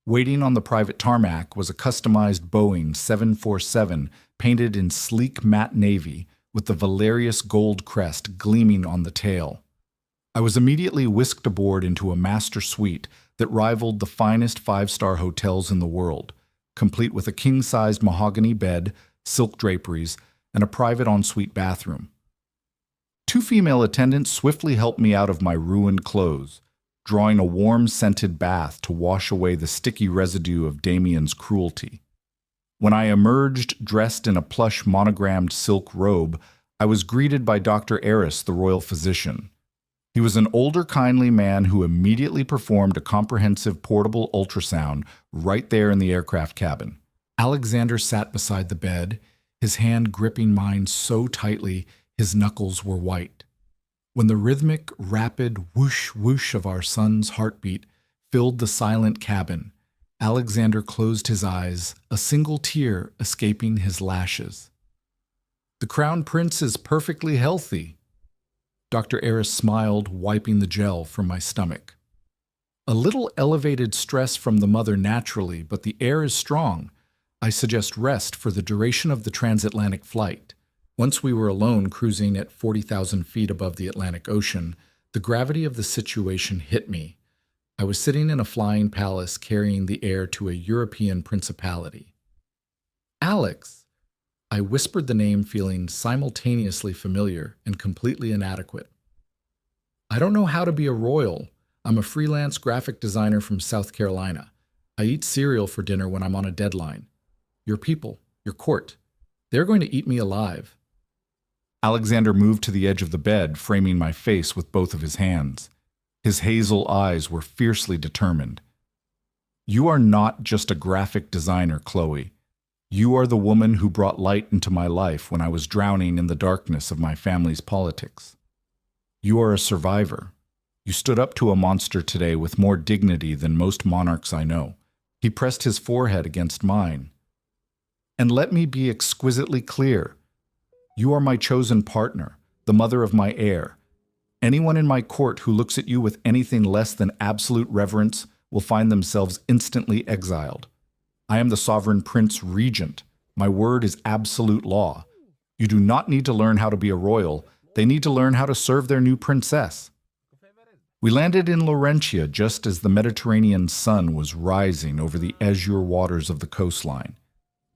Waiting on the private tarmac was a customized Boeing 747 painted in sleek matte navy with the Valerius gold crest gleaming on the tail. I was immediately whisked aboard into a master suite that rivaled the finest five-star hotels in the world, complete with a king-sized mahogany bed, silk draperies, and a private ensuite bathroom. Two female attendants swiftly helped me out of my ruined clothes, drawing a warm-scented bath to wash away the sticky residue of Damien's cruelty. When I emerged dressed in a plush monogrammed silk robe, I was greeted by Dr. Eris, the royal physician. He was an older, kindly man who immediately performed a comprehensive portable ultrasound right there in the aircraft cabin. Alexander sat beside the bed, his hand gripping mine so tightly his knuckles were white. When the rhythmic, rapid whoosh-whoosh of our son's heartbeat filled the silent cabin, Alexander closed his eyes, a single tear escaping his lashes. "The Crown Prince is perfectly healthy." Dr. Eris smiled, wiping the gel from my stomach. "A little elevated stress from the mother naturally, but the air is strong. I suggest rest for the duration of the transatlantic flight." Once we were alone, cruising at 40,000 feet above the Atlantic Ocean, the gravity of the situation hit me. I was sitting in a flying palace carrying the heir to a European principality. "Alex!" I whispered the name, feeling simultaneously familiar and completely inadequate. "I don't know how to be a royal. I'm a freelance graphic designer from South Carolina. I eat cereal for dinner when I'm on a deadline. Your people, your court, they're going to eat me alive." Alexander moved to the edge of the bed, framing my face with both of his hands. His hazel eyes were fiercely determined. "You are not just a graphic designer, Chloe. You are the woman who brought light into my life when I was drowning in the darkness of my family's politics. You are a survivor. You stood up to a monster today with more dignity than most monarchs I know." He pressed his forehead against mine. "And let me be exquisitely clear. You are my chosen partner, the mother of my heir. Anyone in my court who looks at you with anything less than absolute reverence will find themselves instantly exiled. I am the sovereign prince regent. My word is absolute law. You do not need to learn how to be a royal. They need to learn how to serve their new princess." We landed in Laurentia just as the Mediterranean sun was rising over the azure waters of the coastline.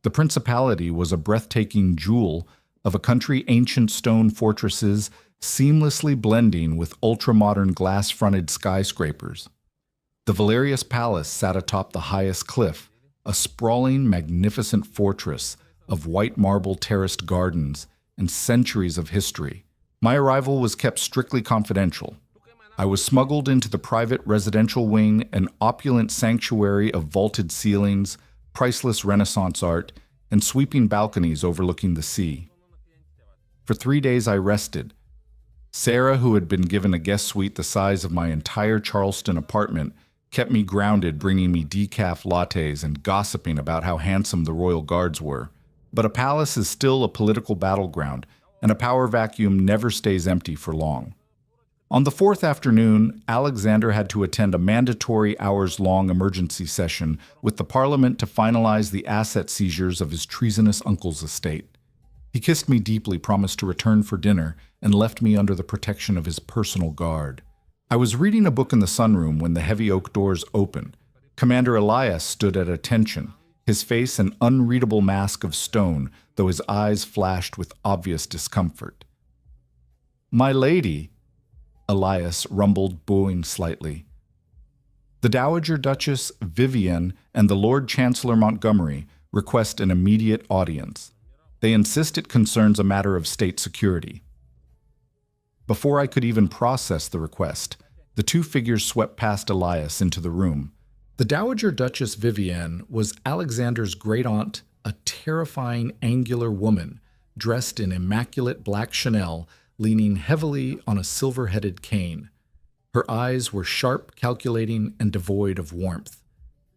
The principality was a breathtaking jewel of a country, ancient stone fortresses seamlessly blending with ultra-modern glass-fronted skyscrapers. The Valerius Palace sat atop the highest cliff, a sprawling, magnificent fortress of white marble terraced gardens and centuries of history. My arrival was kept strictly confidential. I was smuggled into the private residential wing, an opulent sanctuary of vaulted ceilings, priceless Renaissance art, and sweeping balconies overlooking the sea. For 3 days I rested. Sarah, who had been given a guest suite the size of my entire Charleston apartment, kept me grounded, bringing me decaf lattes and gossiping about how handsome the royal guards were. But a palace is still a political battleground, and a power vacuum never stays empty for long. On the fourth afternoon, Alexander had to attend a mandatory hours-long emergency session with the Parliament to finalize the asset seizures of his treasonous uncle's estate. He kissed me deeply, promised to return for dinner, and left me under the protection of his personal guard. I was reading a book in the sunroom when the heavy oak doors opened. Commander Elias stood at attention, his face an unreadable mask of stone, though his eyes flashed with obvious discomfort. "My lady," Elias rumbled, bowing slightly. "The Dowager Duchess Vivienne and the Lord Chancellor Montgomery request an immediate audience. They insist it concerns a matter of state security." Before I could even process the request, the two figures swept past Elias into the room. The Dowager Duchess Vivienne was Alexander's great-aunt, a terrifying angular woman, dressed in immaculate black Chanel, leaning heavily on a silver-headed cane. Her eyes were sharp, calculating, and devoid of warmth.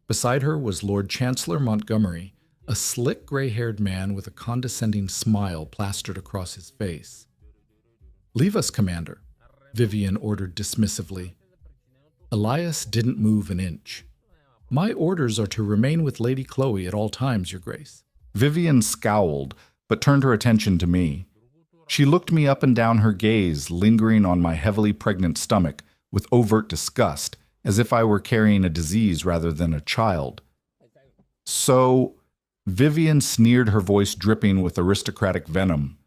Beside her was Lord Chancellor Montgomery, a slick gray-haired man with a condescending smile plastered across his face. "Leave us, Commander," Vivienne ordered dismissively. Elias didn't move an inch. "My orders are to remain with Lady Chloe at all times, Your Grace." Vivienne scowled, but turned her attention to me. She looked me up and down, her gaze lingering on my heavily pregnant stomach with overt disgust, as if I were carrying a disease rather than a child. "So," Vivienne sneered, her voice dripping with aristocratic venom,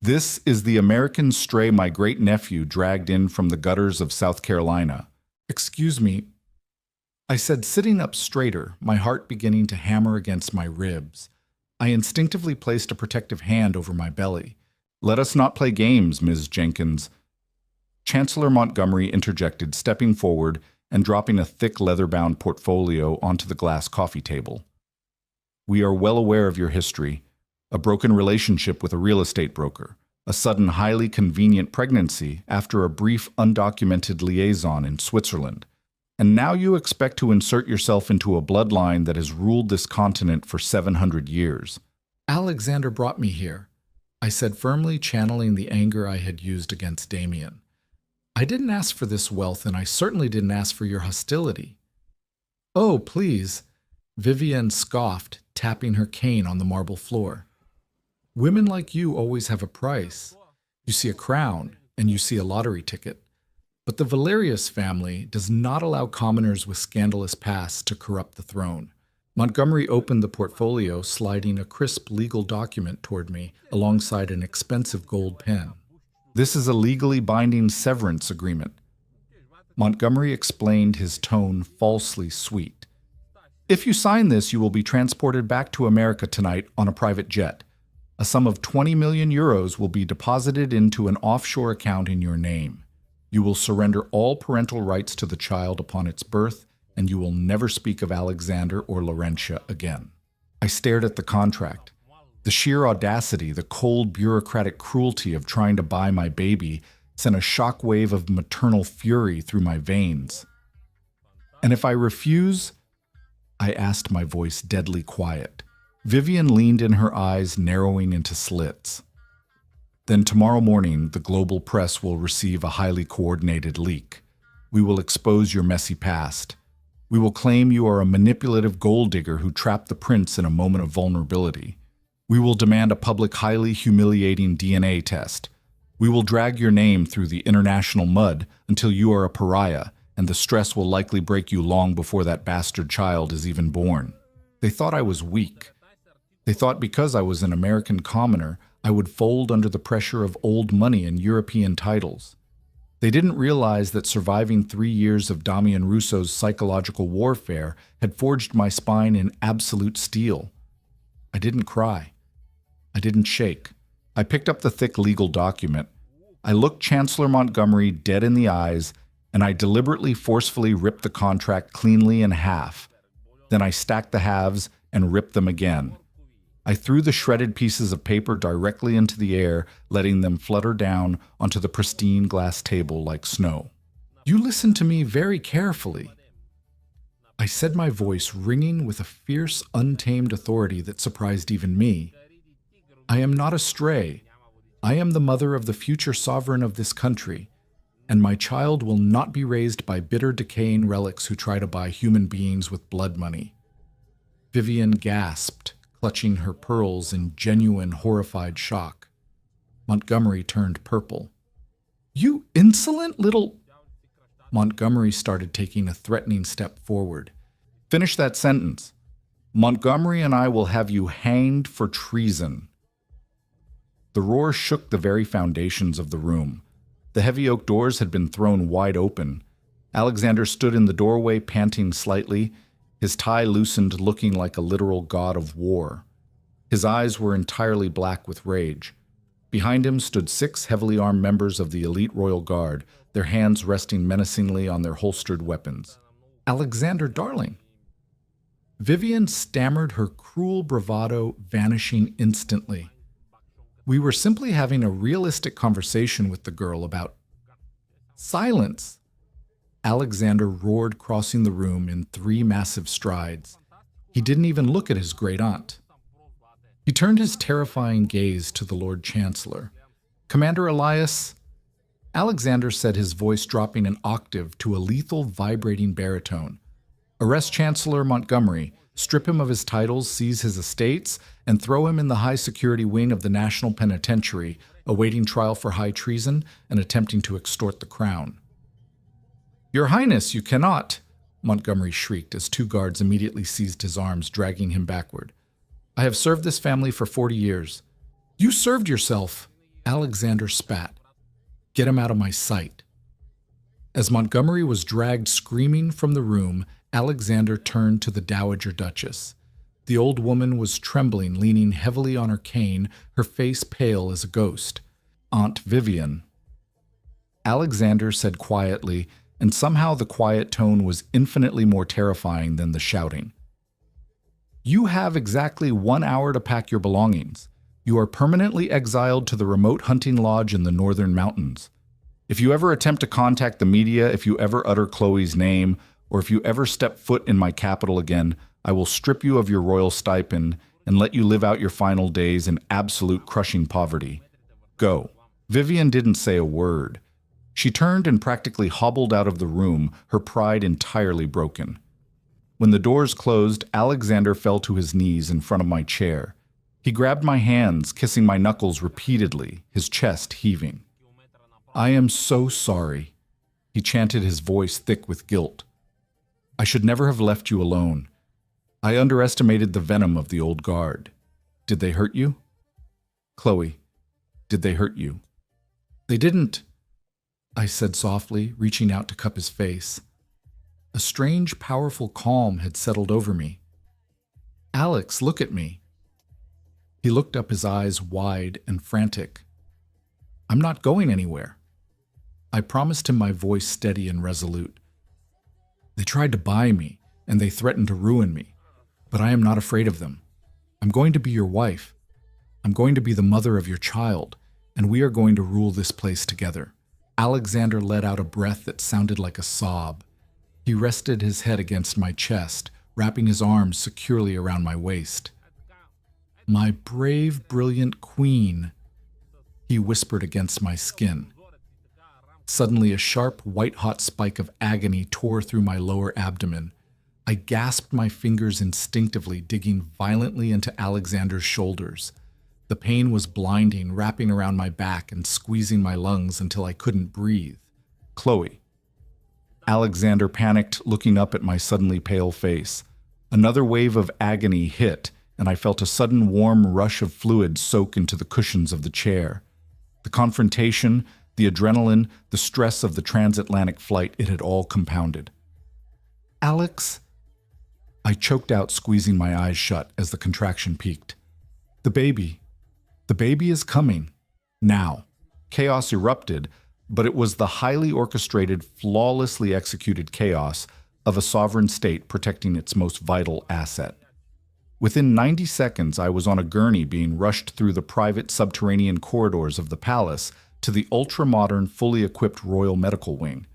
"this is the American stray my great-nephew dragged in from the gutters of South Carolina." "Excuse me," I said, sitting up straighter, my heart beginning to hammer against my ribs. I instinctively placed a protective hand over my belly. "Let us not play games, Ms. Jenkins." Chancellor Montgomery interjected, stepping forward and dropping a thick leather-bound portfolio onto the glass coffee table. "We are well aware of your history, a broken relationship with a real estate broker, a sudden highly convenient pregnancy after a brief undocumented liaison in Switzerland. And now you expect to insert yourself into a bloodline that has ruled this continent for 700 years. "Alexander brought me here," I said firmly, channeling the anger I had used against Damien. "I didn't ask for this wealth, and I certainly didn't ask for your hostility." "Oh, please," Vivienne scoffed, tapping her cane on the marble floor. "Women like you always have a price. You see a crown, and you see a lottery ticket. But the Valerius family does not allow commoners with scandalous pasts to corrupt the throne." Montgomery opened the portfolio, sliding a crisp legal document toward me alongside an expensive gold pen. "This is a legally binding severance agreement." Montgomery explained, his tone falsely sweet. "If you sign this, you will be transported back to America tonight on a private jet. A sum of 20 million euros will be deposited into an offshore account in your name. You will surrender all parental rights to the child upon its birth, and you will never speak of Alexander or Laurentia again." I stared at the contract. The sheer audacity, the cold bureaucratic cruelty of trying to buy my baby sent a shockwave of maternal fury through my veins. "And if I refuse?" I asked, my voice deadly quiet. Vivienne leaned in, her eyes narrowing into slits. "Then tomorrow morning, the global press will receive a highly coordinated leak. We will expose your messy past. We will claim you are a manipulative gold digger who trapped the prince in a moment of vulnerability. We will demand a public, highly humiliating DNA test. We will drag your name through the international mud until you are a pariah, and the stress will likely break you long before that bastard child is even born." They thought I was weak. They thought because I was an American commoner, I would fold under the pressure of old money and European titles. They didn't realize that surviving 3 years of Damian Rousseau's psychological warfare had forged my spine in absolute steel. I didn't cry. I didn't shake. I picked up the thick legal document. I looked Chancellor Montgomery dead in the eyes, and I deliberately forcefully ripped the contract cleanly in half. Then I stacked the halves and ripped them again. I threw the shredded pieces of paper directly into the air, letting them flutter down onto the pristine glass table like snow. "You listen to me very carefully," I said, my voice ringing with a fierce, untamed authority that surprised even me. "I am not a stray. I am the mother of the future sovereign of this country, and my child will not be raised by bitter, decaying relics who try to buy human beings with blood money." Vivian gasped, clutching her pearls in genuine, horrified shock. Montgomery turned purple. "You insolent little—" Montgomery started taking a threatening step forward. "Finish that sentence. Montgomery and I will have you hanged for treason." The roar shook the very foundations of the room. The heavy oak doors had been thrown wide open. Alexander stood in the doorway, panting slightly, his tie loosened, looking like a literal god of war. His eyes were entirely black with rage. Behind him stood 6 heavily armed members of the elite royal guard, their hands resting menacingly on their holstered weapons. "Alexander, darling." Vivian stammered, her cruel bravado vanishing instantly. We were simply having a realistic conversation with the girl about— "Silence!" Alexander roared, crossing the room in 3 massive strides. He didn't even look at his great-aunt. He turned his terrifying gaze to the Lord Chancellor. "Commander Elias," Alexander said, his voice dropping an octave to a lethal, vibrating baritone. "Arrest Chancellor Montgomery, strip him of his titles, seize his estates, and throw him in the high-security wing of the National Penitentiary, awaiting trial for high treason and attempting to extort the crown." "Your Highness, you cannot!" Montgomery shrieked as 2 guards immediately seized his arms, dragging him backward. "I have served this family for 40 years. "You served yourself!" Alexander spat. "Get him out of my sight." As Montgomery was dragged screaming from the room, Alexander turned to the Dowager Duchess. The old woman was trembling, leaning heavily on her cane, her face pale as a ghost. "Aunt Vivian," Alexander said quietly, and somehow the quiet tone was infinitely more terrifying than the shouting. "You have exactly 1 hour to pack your belongings. You are permanently exiled to the remote hunting lodge in the northern mountains. If you ever attempt to contact the media, if you ever utter Chloe's name, or if you ever step foot in my capital again, I will strip you of your royal stipend and let you live out your final days in absolute crushing poverty. Go." Vivian didn't say a word. She turned and practically hobbled out of the room, her pride entirely broken. When the doors closed, Alexander fell to his knees in front of my chair. He grabbed my hands, kissing my knuckles repeatedly, his chest heaving. "I am so sorry," he chanted, his voice thick with guilt. "I should never have left you alone. I underestimated the venom of the old guard. Did they hurt you? Chloe, did they hurt you?" "They didn't," I said softly, reaching out to cup his face. A strange, powerful calm had settled over me. "Alex, look at me." He looked up, his eyes wide and frantic. "I'm not going anywhere." I promised him, my voice steady and resolute. "They tried to buy me, and they threatened to ruin me, but I am not afraid of them. I'm going to be your wife. I'm going to be the mother of your child, and we are going to rule this place together." Alexander let out a breath that sounded like a sob. He rested his head against my chest, wrapping his arms securely around my waist. "My brave, brilliant queen," he whispered against my skin. Suddenly, a sharp, white-hot spike of agony tore through my lower abdomen. I gasped, my fingers instinctively digging violently into Alexander's shoulders. The pain was blinding, wrapping around my back and squeezing my lungs until I couldn't breathe. "Chloe." Alexander panicked, looking up at my suddenly pale face. Another wave of agony hit, and I felt a sudden warm rush of fluid soak into the cushions of the chair. The confrontation, the adrenaline, the stress of the transatlantic flight, it had all compounded. "Alex," I choked out, squeezing my eyes shut as the contraction peaked. The baby is coming. Now. Chaos erupted, but it was the highly orchestrated, flawlessly executed chaos of a sovereign state protecting its most vital asset. Within 90 seconds, I was on a gurney being rushed through the private subterranean corridors of the palace to the ultra-modern, fully equipped Royal Medical Wing.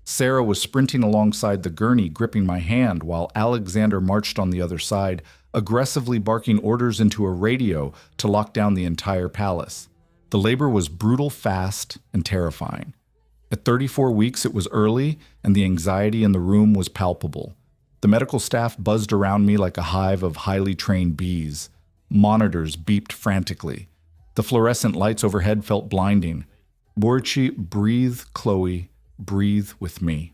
Sarah was sprinting alongside the gurney, gripping my hand, while Alexander marched on the other side, aggressively barking orders into a radio to lock down the entire palace. The labor was brutal, fast, and terrifying. At 34 weeks, it was early, and the anxiety in the room was palpable. The medical staff buzzed around me like a hive of highly trained bees. Monitors beeped frantically. The fluorescent lights overhead felt blinding. Borchi, breathe, Chloe, breathe with me.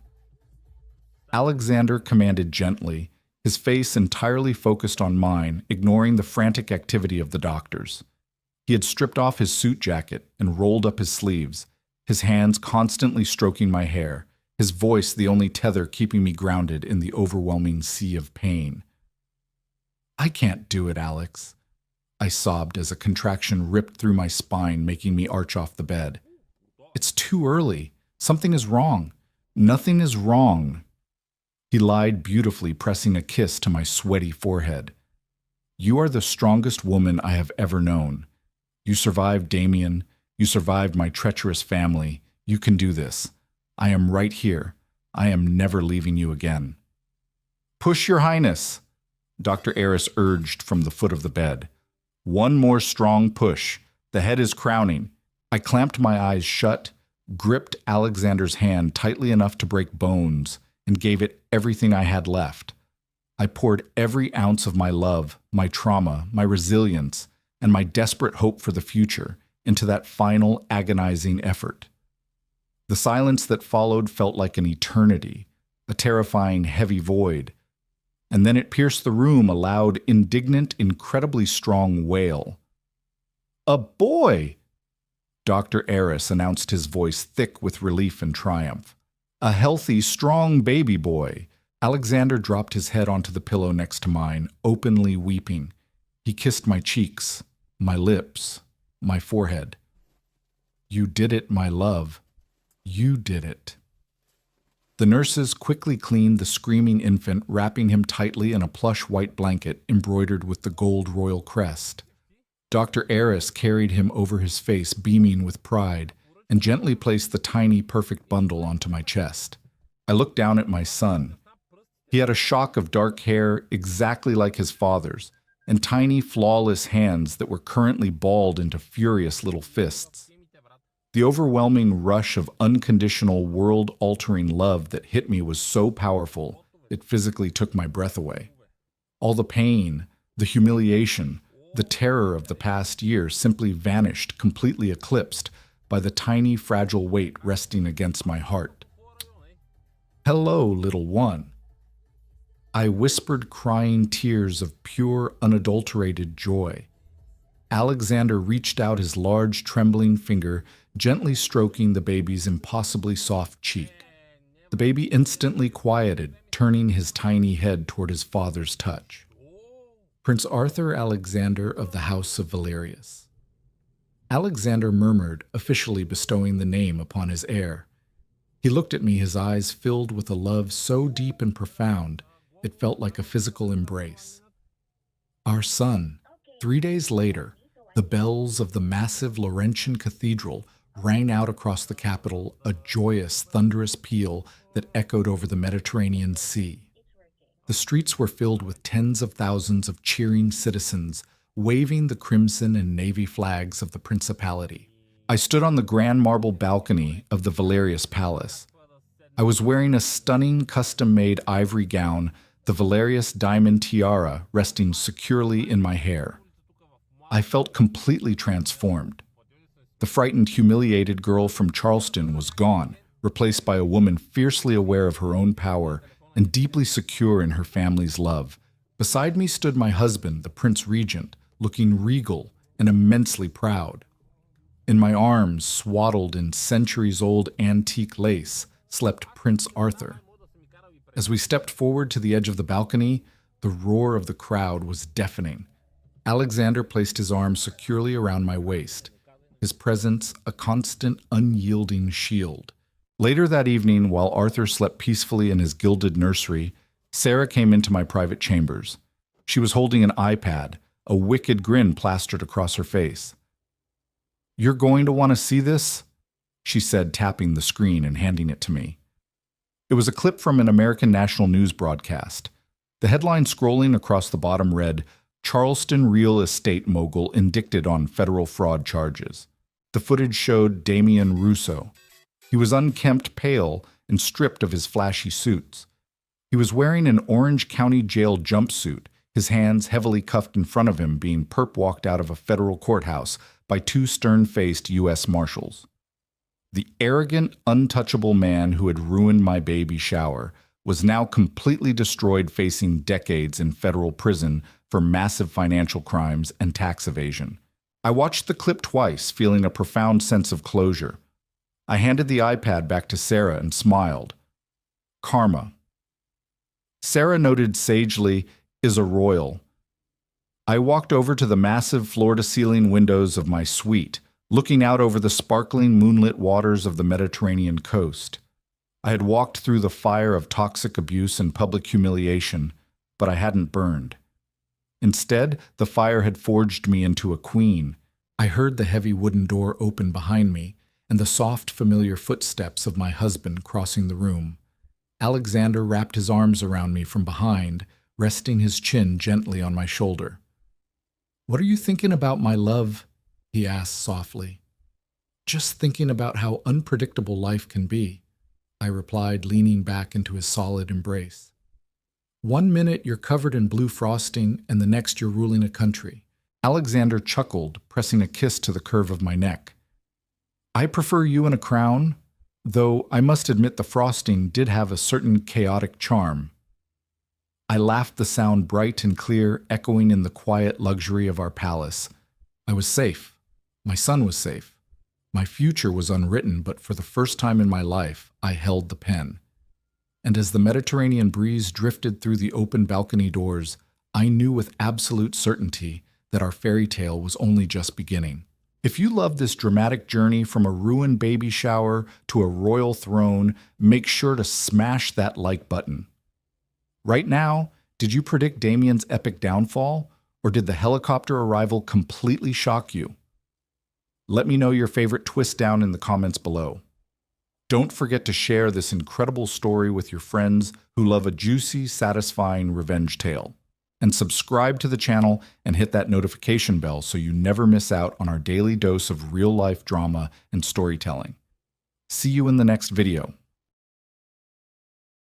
Alexander commanded gently, his face entirely focused on mine, ignoring the frantic activity of the doctors. He had stripped off his suit jacket and rolled up his sleeves, his hands constantly stroking my hair, his voice the only tether keeping me grounded in the overwhelming sea of pain. "I can't do it, Alex," I sobbed as a contraction ripped through my spine, making me arch off the bed. "It's too early. Something is wrong." "Nothing is wrong." He lied beautifully, pressing a kiss to my sweaty forehead. "You are the strongest woman I have ever known. You survived Damien. You survived my treacherous family. You can do this. I am right here. I am never leaving you again." "Push, Your Highness," Dr. Eris urged from the foot of the bed. "One more strong push. The head is crowning." I clamped my eyes shut, gripped Alexander's hand tightly enough to break bones, and gave it everything I had left. I poured every ounce of my love, my trauma, my resilience, and my desperate hope for the future into that final agonizing effort. The silence that followed felt like an eternity, a terrifying, heavy void. And then it pierced the room, a loud, indignant, incredibly strong wail. "A boy!" Dr. Eris announced, his voice thick with relief and triumph. "A healthy, strong baby boy." Alexander dropped his head onto the pillow next to mine, openly weeping. He kissed my cheeks, my lips, my forehead. "You did it, my love. You did it." The nurses quickly cleaned the screaming infant, wrapping him tightly in a plush white blanket embroidered with the gold royal crest. Dr. Eris carried him over his face, beaming with pride, and gently placed the tiny, perfect bundle onto my chest. I looked down at my son. He had a shock of dark hair exactly like his father's, and tiny, flawless hands that were currently balled into furious little fists. The overwhelming rush of unconditional, world-altering love that hit me was so powerful, it physically took my breath away. All the pain, the humiliation, the terror of the past year simply vanished, completely eclipsed by the tiny, fragile weight resting against my heart. "Hello, little one." I whispered, crying tears of pure, unadulterated joy. Alexander reached out his large, trembling finger, gently stroking the baby's impossibly soft cheek. The baby instantly quieted, turning his tiny head toward his father's touch. "Prince Arthur Alexander of the House of Valerius." Alexander murmured, officially bestowing the name upon his heir. He looked at me, his eyes filled with a love so deep and profound, it felt like a physical embrace. Our son. 3 days later, the bells of the massive Laurentian Cathedral rang out across the capital, a joyous, thunderous peal that echoed over the Mediterranean Sea. The streets were filled with tens of thousands of cheering citizens, waving the crimson and navy flags of the principality. I stood on the grand marble balcony of the Valerius Palace. I was wearing a stunning custom-made ivory gown, the Valerius diamond tiara resting securely in my hair. I felt completely transformed. The frightened, humiliated girl from Charleston was gone, replaced by a woman fiercely aware of her own power and deeply secure in her family's love. Beside me stood my husband, the Prince Regent, looking regal and immensely proud. In my arms, swaddled in centuries-old antique lace, slept Prince Arthur. As we stepped forward to the edge of the balcony, the roar of the crowd was deafening. Alexander placed his arm securely around my waist. his presence a constant, unyielding shield. Later that evening, while Arthur slept peacefully in his gilded nursery, Sarah came into my private chambers. She was holding an iPad, a wicked grin plastered across her face. "You're going to want to see this?" she said, tapping the screen and handing it to me. It was a clip from an American national news broadcast. The headline scrolling across the bottom read, "Charleston real estate mogul indicted on federal fraud charges." The footage showed Damian Russo. He was unkempt, pale, and stripped of his flashy suits. He was wearing an Orange County Jail jumpsuit, his hands heavily cuffed in front of him, being perp-walked out of a federal courthouse by two stern-faced U.S. Marshals. The arrogant, untouchable man who had ruined my baby shower was now completely destroyed, facing decades in federal prison for massive financial crimes and tax evasion. I watched the clip twice, feeling a profound sense of closure. I handed the iPad back to Sarah and smiled. Karma. Sarah noted sagely, "is a royal." I walked over to the massive floor-to-ceiling windows of my suite, looking out over the sparkling moonlit waters of the Mediterranean coast. I had walked through the fire of toxic abuse and public humiliation, but I hadn't burned. Instead, the fire had forged me into a queen. I heard the heavy wooden door open behind me and the soft, familiar footsteps of my husband crossing the room. Alexander wrapped his arms around me from behind, resting his chin gently on my shoulder. "What are you thinking about, my love?" he asked softly. "Just thinking about how unpredictable life can be," I replied, leaning back into his solid embrace. "One minute you're covered in blue frosting, and the next you're ruling a country." Alexander chuckled, pressing a kiss to the curve of my neck. "I prefer you in a crown, though I must admit the frosting did have a certain chaotic charm." I laughed, the sound bright and clear, echoing in the quiet luxury of our palace. I was safe. My son was safe. My future was unwritten, but for the first time in my life, I held the pen. And as the Mediterranean breeze drifted through the open balcony doors, I knew with absolute certainty that our fairy tale was only just beginning. If you love this dramatic journey from a ruined baby shower to a royal throne, make sure to smash that like button. Right now, did you predict Damian's epic downfall, or did the helicopter arrival completely shock you? Let me know your favorite twist down in the comments below. Don't forget to share this incredible story with your friends who love a juicy, satisfying revenge tale. And subscribe to the channel and hit that notification bell so you never miss out on our daily dose of real-life drama and storytelling. See you in the next video.